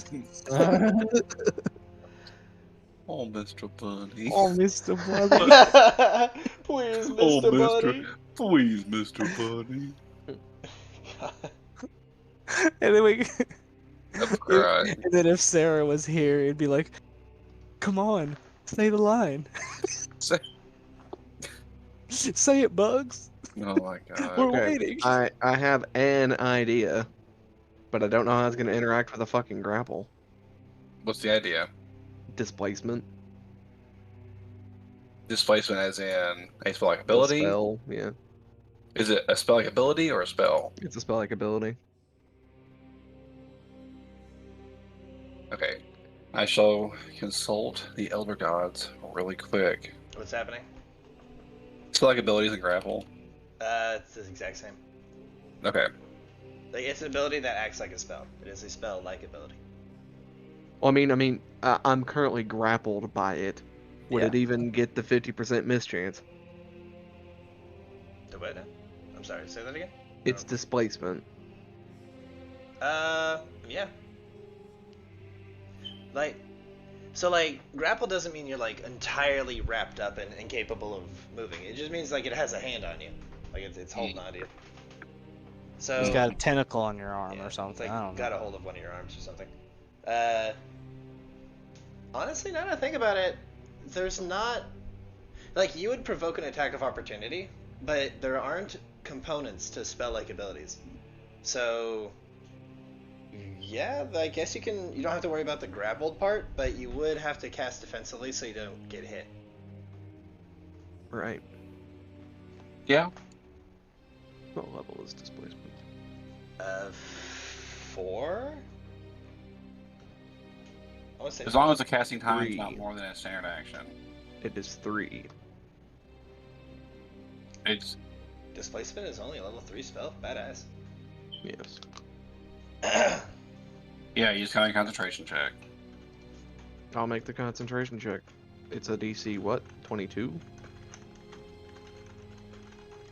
Oh, Mr. Bunny. Oh, Mr. Babbitt. Please, Mr. Oh, Buddy. Please, Mr. Bunny. And then we... I'm crying. And then if Sarah was here, it'd be like, come on, say the line. Say- Say it, Bugs. Oh my god. We're Okay. waiting. I have an idea, but I don't know how it's going to interact with a fucking grapple. What's the idea? Displacement. Displacement as in a spell like A ability? spell, yeah. Is it a spell like ability or a spell? It's a spell like ability. Okay. I shall consult the Elder Gods really quick. What's happening? Spell like abilities and grapple. It's the exact same. Okay. Like, it's an ability that acts like a spell. It is a spell-like ability. Well, I'm currently grappled by it. Would Yeah. it even get the 50% mischance? The what now? I'm sorry, say that again? It's displacement. Yeah. Like, grapple doesn't mean you're, like, entirely wrapped up and incapable of moving. It just means, like, it has a hand on you. Like, it's holding on to you. So... He's got a tentacle on your arm yeah, or something. It's like, I don't got know. a hold of one of your arms or something. Honestly, now that I think about it, there's not... Like, you would provoke an attack of opportunity, but there aren't components to spell-like abilities. So... Yeah, I guess you don't have to worry about the grappled part, but you would have to cast defensively so you don't get hit. Right. Yeah. What level is displacement? 4? I want to say As long as the casting time is 3. not more than a standard action. It is 3. It's Displacement is only a level 3 spell. Badass. Yes. yeah, you just kind of concentration check. I'll make the concentration check. It's a DC, what? 22?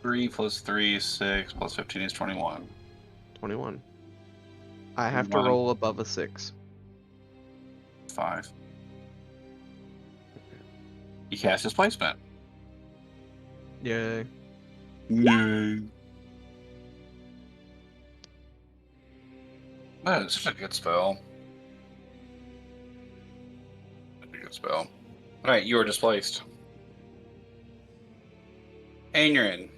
3 plus 3 is 6 plus 15 is 21. 21. I have to 21. roll above a 6. 5. You cast Displacement. Yay. Yay. Man, it's such a good spell. Such a good spell. Alright, you are displaced. Aeon.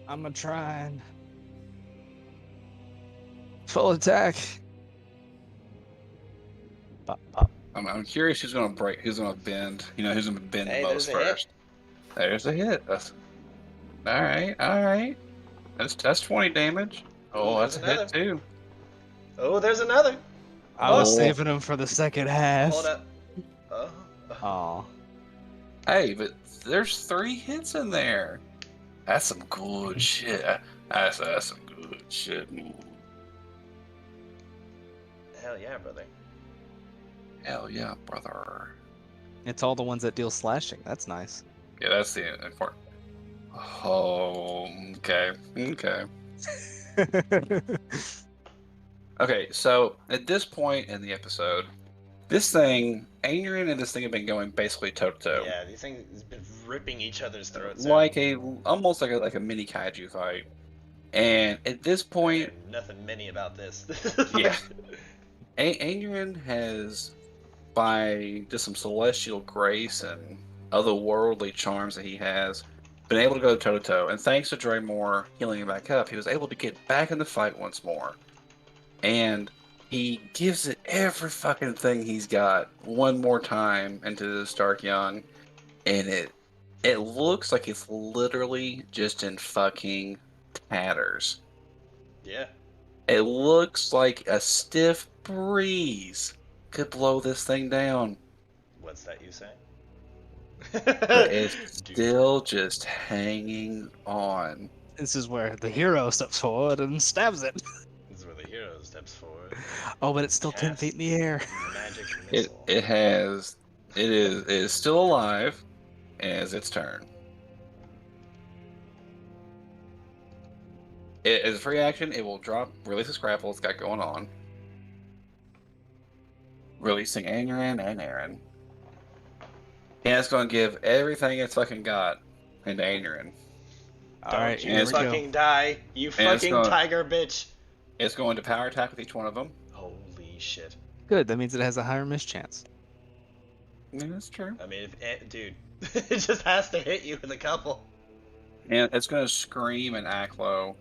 I'm gonna try and full attack. Pop, pop. I'm curious who's gonna break, who's gonna bend. You know, who's gonna bend Hey, the most there's a hit. first. There's a hit. That's alright, alright. That's 20 damage. Oh, There's that's a hit too. Oh, there's another. I was Oh. saving him for the second half. Hold up. Oh. Aw. Hey, but there's 3 hits in there. That's some good shit. That's some good shit. Hell yeah, brother. Hell yeah, brother. It's all the ones that deal slashing. That's nice. Yeah, that's the important. Oh, okay. Okay. Okay, so at this point in the episode, this thing, Aeon and this thing have been going basically toe to toe. Yeah, these things have been ripping each other's throats Like out. almost like a mini kaiju fight. And at this point, Nothing many about this. yeah, Aeon has, by just some celestial grace and otherworldly charms that he has, been able to go toe to toe. And thanks to Draymore healing him back up, he was able to get back in the fight once more. And he gives it every fucking thing he's got one more time into the Stark Young, and it looks like it's literally just in fucking tatters. Yeah. It looks like a stiff breeze could blow this thing down. What's that you say? But it's Dude. still just hanging on. This is where the hero steps forward and stabs it. This is where the hero steps forward. Oh, but it's still 10 Cast feet in the air. the magic missile. It is still alive as its turn. As a free action, it will release a scrapple it's got going on. Releasing Aeon and Aaron. And it's going to give everything it's fucking got into Aeon. All right, Don't you here we go. fucking die, you And it's fucking gonna- tiger bitch. It's going to power attack with each one of them. Holy shit. Good, that means it has a higher miss chance. Yeah, that's true. I mean, dude, it just has to hit you with a couple. And it's going to scream and act low.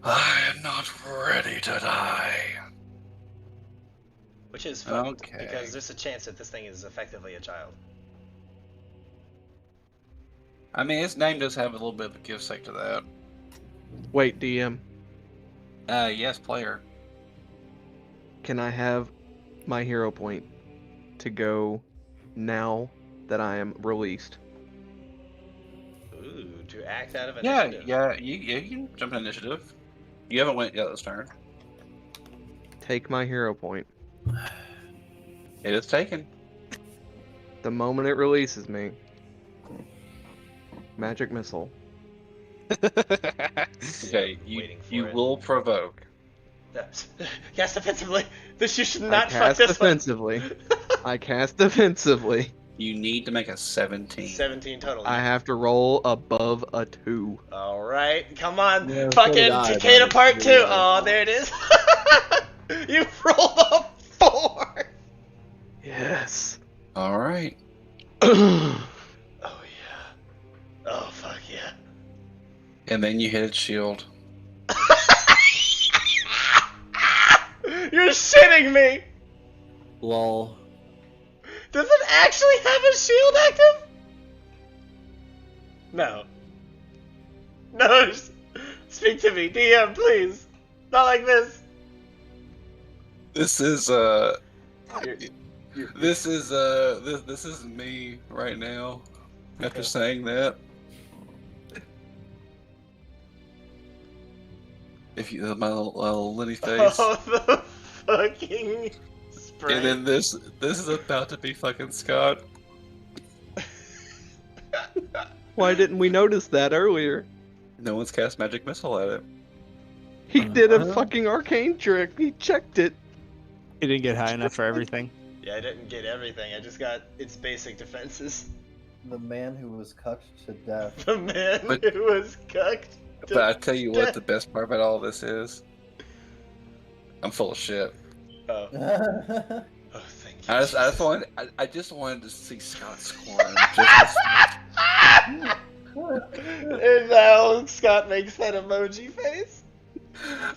I am not ready to die. Which is fucked, Okay. because there's a chance that this thing is effectively a child. I mean, its name does have a little bit of a give sake to that. Wait, DM, Yes, player. can I have my hero point to go now that I am released? Ooh, to act out of Yeah, initiative. yeah, you can jump in initiative. You haven't went yet this turn. Take my hero point. It is taken. The moment it releases me, magic missile. Okay, Waiting for you it. will provoke. Cast defensively. This you should I not fuck cast this one. defensively. I cast defensively. You need to make a 17. 17 total. I have to roll above a 2. All right, come on, Yeah, so fucking did I, Takeda but- Part 2. Yeah. Oh, there it is. You rolled a 4. Yes. All right. Oh yeah. Oh fuck yeah. And then you hit its shield. You're shitting me. Lol. Does it actually have a shield active? No. No. Speak to me, DM, please. Not like this. This is this is me right now. After saying that, if you my little Lenny face, Oh, the fucking spray. and then this is about to be fucking Scott. Why didn't we notice that earlier? No one's cast magic missile at it. He did a fucking arcane trick. He checked it. He didn't get high enough for everything. Yeah, I didn't get everything. I just got its basic defenses. The man who was cucked to death. The man But- who was cucked. to But I tell you what, death. the best part about all this is, I'm full of shit. Oh, That's oh, thank you. I just wanted to see Scott squirm. Just And now Scott makes that emoji face.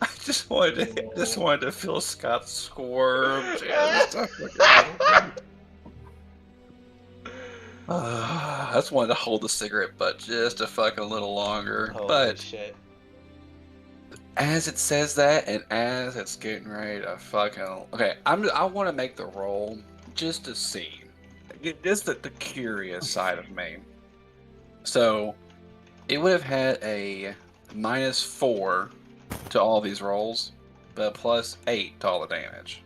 I just wanted to feel Scott squirm. Just I just wanted to hold the cigarette butt just a fucking little longer. Holy But shit. as it says that, and as it's getting ready to fucking okay, I want to make the roll just to see. Just the curious side of me. So it would have had a -4 to all these rolls, but a +8 to all the damage.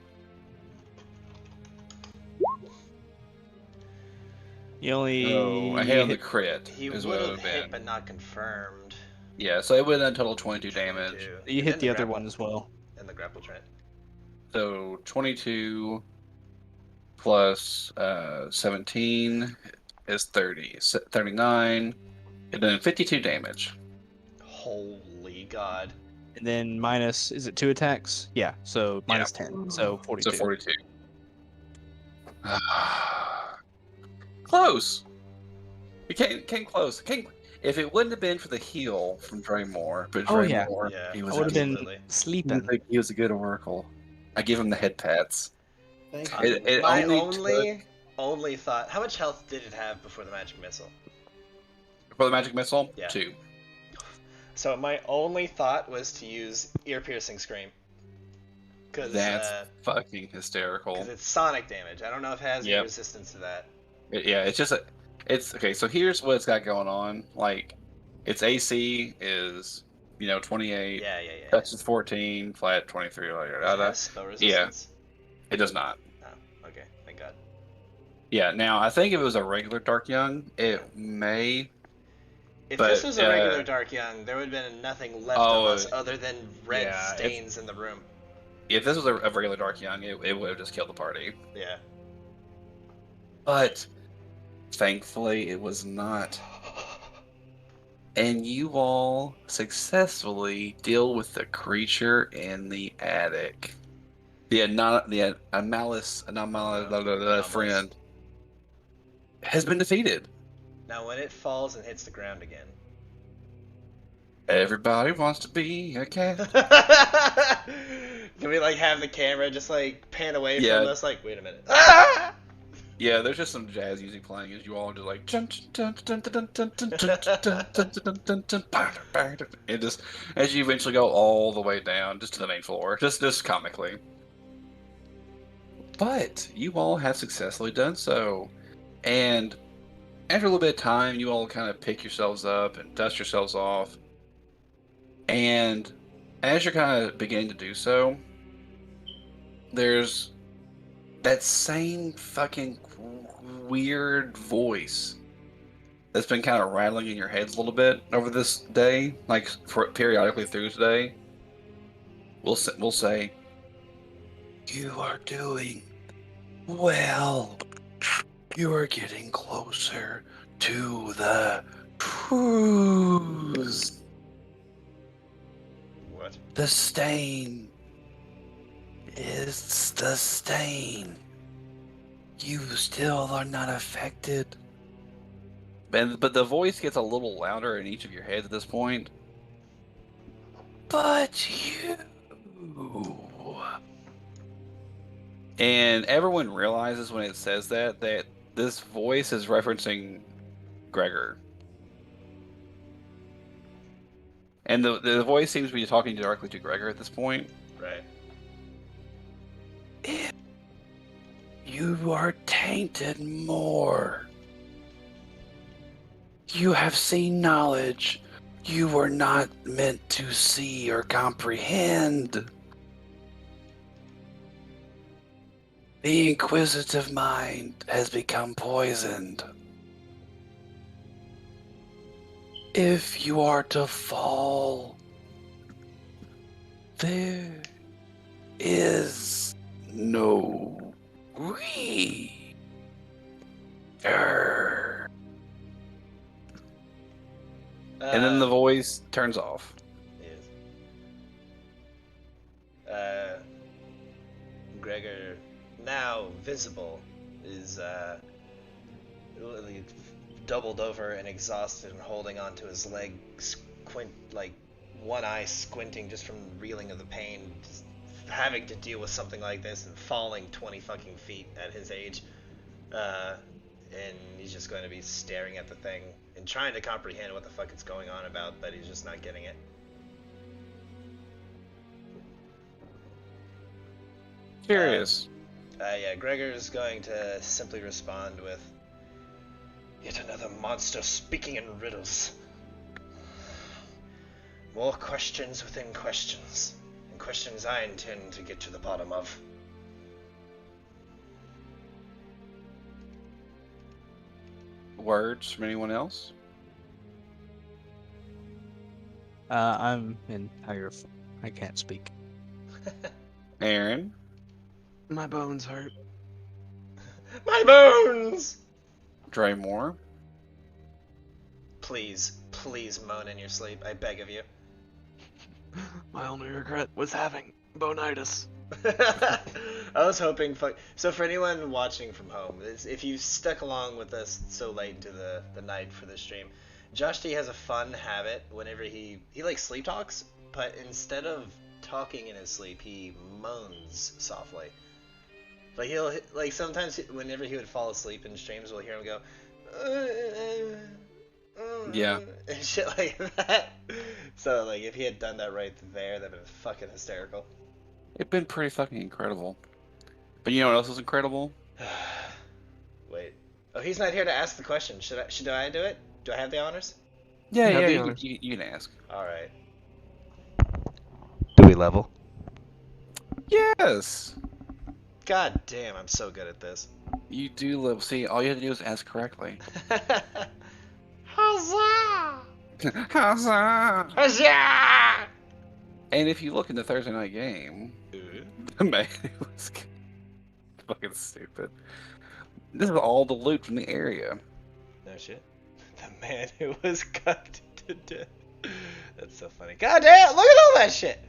You only Oh, I hit on the crit. He is would what it have would have hit, been. but not confirmed. Yeah, so it would have done total 22 damage. 22. you And hit then the other grapple- one as well. And the grapple trait. So 22 plus 17 is 30. 39, and then 52 damage. Holy god. And then minus, is it 2 attacks? Yeah, so minus 10, so 42. So 42. Close. You came close. If it wouldn't have been for the heal from Draymore, but Oh, yeah. Draymore, Yeah, he I was would have been absolutely. sleeping. he was a good oracle. I give him the head pats. Thank Uh, you. It My only only thought. How much health did it have before the magic missile? For the magic missile, Yeah. 2. So my only thought was to use ear piercing scream. Because That's fucking hysterical. it's sonic damage. I don't know if it has any Yep. resistance to that. Yeah, it's okay. So here's what it's got going on. Like, its AC is 28. Yeah. Touch is 14. Flat 23. Does it It have spell resistance? does not. Oh, okay. Thank God. Yeah. Now I think if it was a regular Dark Young, it may. If But, this was a regular Dark Young, there would have been nothing left of us other than red yeah, stains in the room. If this was a regular Dark Young, it would have just killed the party. Yeah. But thankfully, it was not. And you all successfully deal with the creature in the attic. The anomalous friend has been defeated. Now, when it falls and hits the ground again. Everybody wants to be a cat. Can we have the camera just pan away Yeah. from us? Wait a minute. Ah! Yeah, there's just some jazz music playing as you all just and just as you eventually go all the way down just to the main floor, just comically. But you all have successfully done so, and after a little bit of time, you all kind of pick yourselves up and dust yourselves off. And as you're kind of beginning to do so, there's that same fucking weird voice that's been kind of rattling in your heads a little bit over this day, periodically through today. We'll say, you are doing well. You are getting closer to the truth. What? The stain is the stain. You still are not affected. But the voice gets a little louder in each of your heads at this point. But you. And everyone realizes when it says that this voice is referencing Gregor. And the voice seems to be talking directly to Gregor at this point. Right. You are tainted more. You have seen knowledge you were not meant to see or comprehend. The inquisitive mind has become poisoned. If you are to fall, there is no reason. always turns off. Yes. Gregor, now visible, is doubled over and exhausted and holding onto his leg, like one eye squinting just from reeling of the pain, just having to deal with something like this and falling 20 fucking feet at his age. And he's just going to be staring at the thing and trying to comprehend what the fuck it's going on about, but he's just not getting it. Curious. Yeah, Gregor's going to simply respond with, "Yet another monster speaking in riddles. More questions within questions, and questions I intend to get to the bottom of." Words from anyone else? I'm in tiger. I can't speak. Aaron? My bones hurt. My bones! Dre Moore? Please, please moan in your sleep, I beg of you. My only regret was having bonitis. I was hoping so for anyone watching from home, if you stuck along with us so late into the night for this stream, Josh D has a fun habit whenever he like sleep talks, but instead of talking in his sleep, he moans softly. Like he'll like sometimes whenever he would fall asleep in streams, we'll hear him go Yeah. and shit like that. So like if he had done that right there, that'd been fucking hysterical. It'd been pretty fucking incredible. But you know what else is incredible? Wait. Oh, he's not here to ask the question. Should I do it? Do I have the honors? Yeah, Have yeah, the you, honors. you can ask. All right. Do we level? Yes! God damn, I'm so good at this. You do live. See, all you have to do is ask correctly. Huzzah! Huzzah! Huzzah! And if you look in the Thursday night game, the man who was fucking stupid. This is all the loot from the area. No shit. The man who was cut to death. That's so funny. God damn, look at all that shit!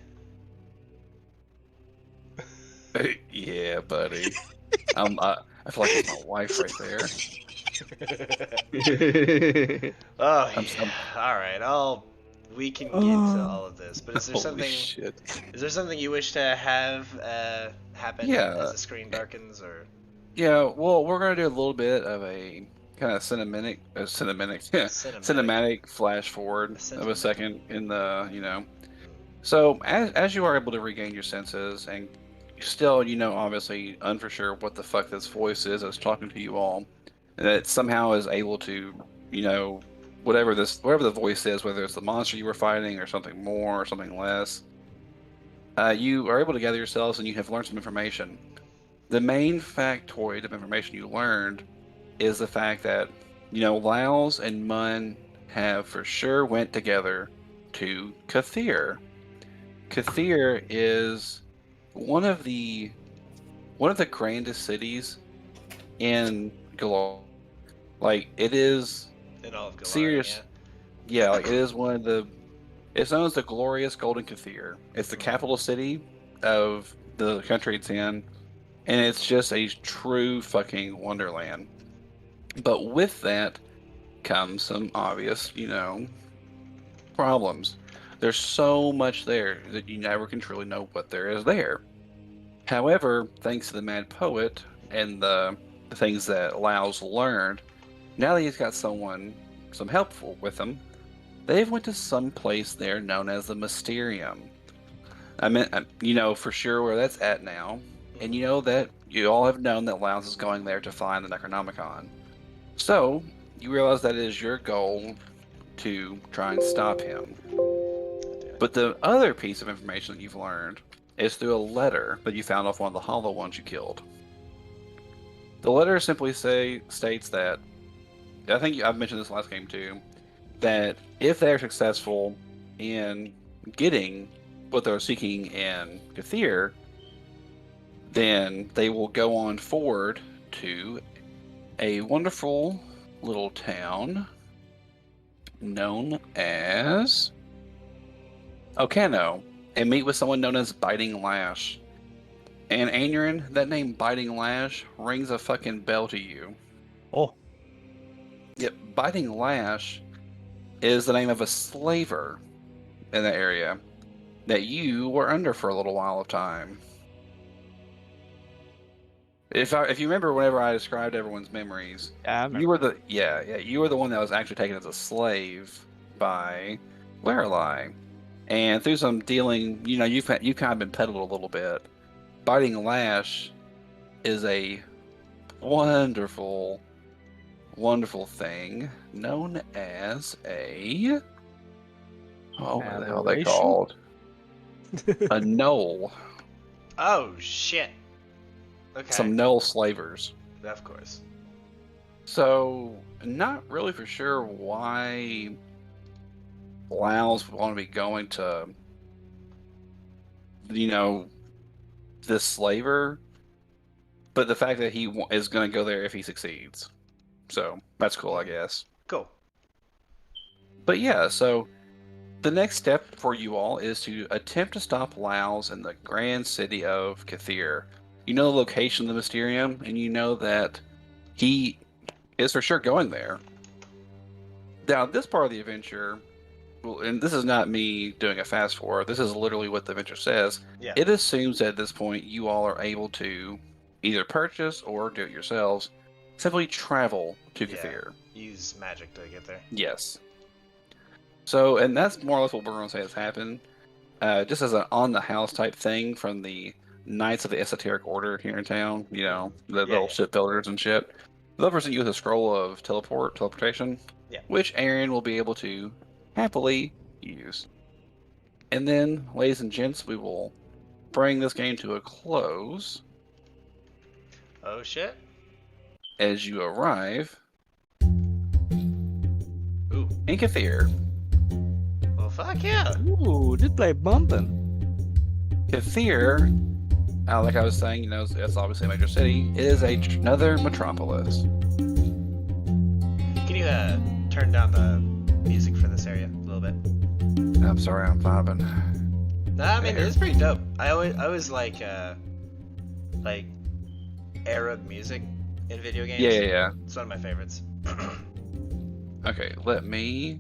Yeah, buddy. I feel like it's my wife right there. Oh, I'm- yeah. Alright, we can get into all of this, but is there Holy something shit. Is there something you wish to have happen Yeah. as the screen darkens, or? Yeah, well, we're gonna do a little bit of a kind of cinematic flash forward of a second in the, So as you are able to regain your senses and still, obviously for sure what the fuck this voice is that's talking to you all, and that it somehow is able to, whatever the voice is, whether it's the monster you were fighting or something more or something less, you are able to gather yourselves and you have learned some information. The main factoid of information you learned is the fact that, Laos and Mun have for sure went together to Kathir. Kathir is one of the grandest cities in Galar. Like, it is In all of Galar, serious. Yeah, like it is one of the. It's known as the glorious Golden Kathir. It's the capital city of the country it's in, and it's just a true fucking wonderland. But with that comes some obvious, problems. There's so much there that you never can truly know what there is there. However, thanks to the Mad Poet and the things that Lao's learned, now that he's got some helpful with him, they've went to some place there known as the Mysterium. I mean, for sure where that's at now, and that you all have known that Laos is going there to find the Necronomicon. So, you realize that it is your goal to try and stop him. But the other piece of information that you've learned is through a letter that you found off one of the hollow ones you killed. The letter simply states that, I think I've mentioned this last game too, that if they're successful in getting what they're seeking in Kathir, then they will go on forward to a wonderful little town known as Okano and meet with someone known as Biting Lash. And Aneurin, that name Biting Lash rings a fucking bell to you. Oh, Yep, Biting Lash is the name of a slaver in the area that you were under for a little while of time. If you remember, whenever I described everyone's memories, yeah, I you were remember. you were the one that was actually taken as a slave by Lorelei, and through some dealing, you've kind of been peddled a little bit. Biting Lash is a wonderful, wonderful thing known as what the hell are they Aberration? called? A knoll. Oh shit. Okay. Some knoll slavers. Of course. So, not really for sure why Laos would want to be going to, this slaver, but the fact that he is going to go there if he succeeds. So, that's cool, I guess. Cool. But yeah, so the next step for you all is to attempt to stop Laos in the grand city of Kathir. You know the location of the Mysterium, and you know that he is for sure going there. Now, this part of the adventure, well, and this is not me doing a fast forward, this is literally what the adventure says. Yeah. It assumes that at this point you all are able to either purchase or do it yourselves, simply travel to Kathir. Use magic to get there. Yes. So, and that's more or less what we're going to say has happened. Just as an on-the-house type thing from the Knights of the Esoteric Order here in town, the little shipbuilders and shit. They'll present you with a scroll of teleportation, which Aaron will be able to happily use. And then, ladies and gents, we will bring this game to a close. Oh shit. As you arrive Ooh. in Kathir. Well, fuck yeah. Ooh, this play bumping. Kathir, like I was saying, it's obviously a major city. It is another metropolis. Can you turn down the music for this area a little bit? I'm sorry, I'm vibing. No, I mean it's pretty dope. I always like Arab music in video games. Yeah. It's one of my favorites. Okay, let me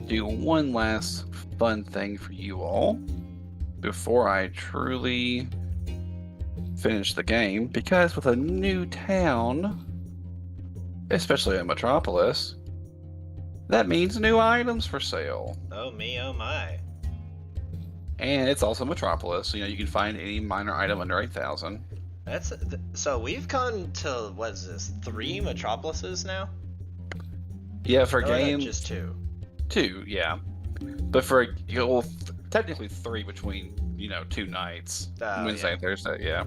do one last fun thing for you all before I truly finish the game, because with a new town, especially a metropolis, that means new items for sale. Oh me, oh my. And it's also metropolis, so you can find any minor item under 8,000. So we've gone to, what is this, 3 metropolises now? Yeah, for a Or game, just 2. 2, yeah. But technically 3 between 2 nights, Wednesday and Thursday, yeah.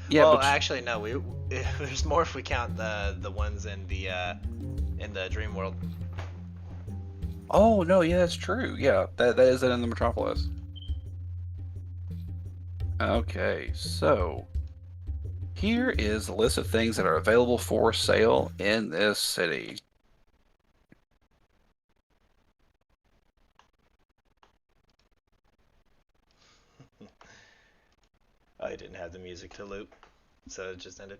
Yeah, well, but actually no. There's more if we count the ones in the dream world. oh no, yeah, that's true. Yeah, that is it in the metropolis. Okay, so here is a list of things that are available for sale in this city. I didn't have the music to loop, so it just ended.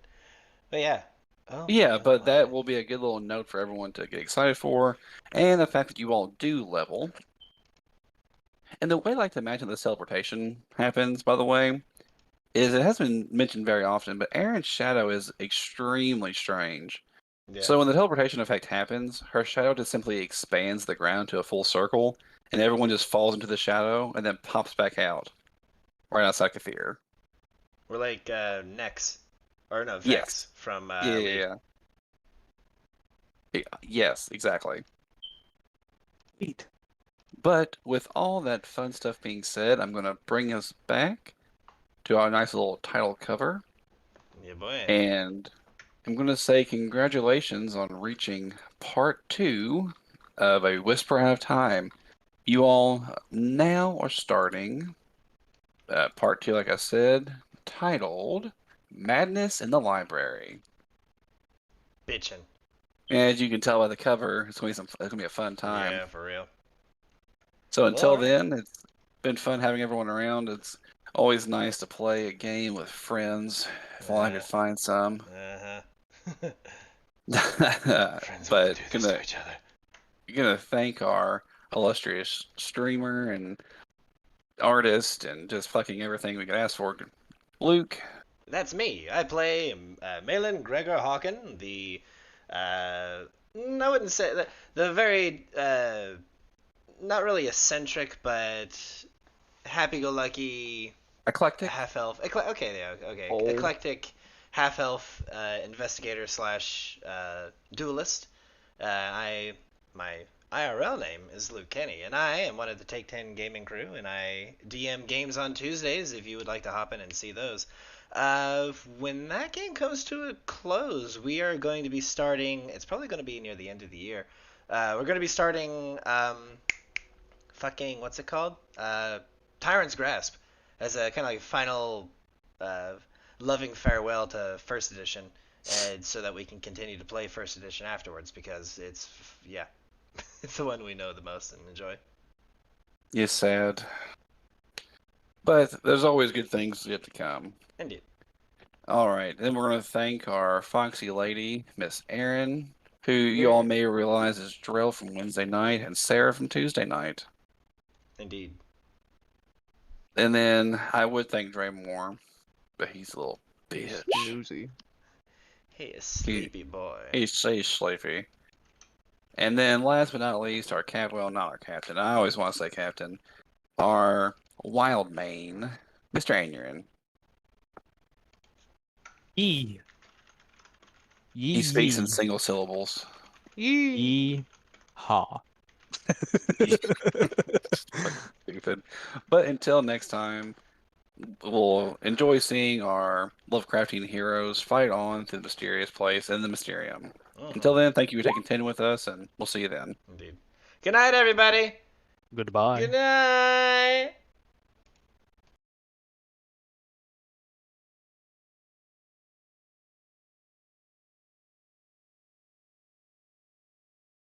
But yeah. Oh, Yeah, but that will be a good little note for everyone to get excited for, and the fact that you all do level. And the way I like to imagine this teleportation happens, by the way, is it hasn't been mentioned very often, but Erin's shadow is extremely strange. Yeah. So when the teleportation effect happens, her shadow just simply expands the ground to a full circle, and everyone just falls into the shadow and then pops back out right outside Kathir. We're like Nex, or no, Vex Yes. from Yeah. Yes, exactly. Neat. But with all that fun stuff being said, I'm going to bring us back to our nice little title cover. Yeah, boy. And I'm going to say congratulations on reaching part 2 of A Whisper Out of Time. You all now are starting part 2, like I said, titled Madness in the Library. Bitchin'. And as you can tell by the cover, it's going to be a fun time. Yeah, for real. So until Alright. then, been fun having everyone around. It's always nice to play a game with friends, if only I could find some. Friends want But to do this to each other. gonna thank our illustrious streamer and artist and just fucking everything we could ask for. Luke. That's me. I play Malin Gregor Hawken, I wouldn't say the very not really eccentric, but happy-go-lucky Eclectic. half-elf. Okay, yeah, okay. Oh. Eclectic half-elf investigator slash duelist. My IRL name is Luke Kenny, and I am one of the Take 10 gaming crew, and I DM games on Tuesdays if you would like to hop in and see those. When that game comes to a close, we are going to be starting. It's probably going to be near the end of the year. We're going to be starting. Fucking what's it called? Tyrant's Grasp, as a kind of like final, loving farewell to First Edition, and so that we can continue to play First Edition afterwards because it's it's the one we know the most and enjoy. Yes, sad. But there's always good things yet to come. Indeed. All right, then we're going to thank our foxy lady, Miss Erin, who you all may realize is Drill from Wednesday night and Sarah from Tuesday night. Indeed. And then I would thank Dre Moore, but he's a little bitch. Newsy. He is sleepy boy. He's sleepy. And then last but not least, our not our captain. I always want to say captain. Our wild mane, Mr. Aneurin. He speaks in single syllables. Ha. Stupid. But until next time, we'll enjoy seeing our Lovecraftian heroes fight on to the mysterious place in the Mysterium. Until then, thank you for taking 10 with us, and we'll see you then. Indeed. Good night, everybody. Goodbye. Good night.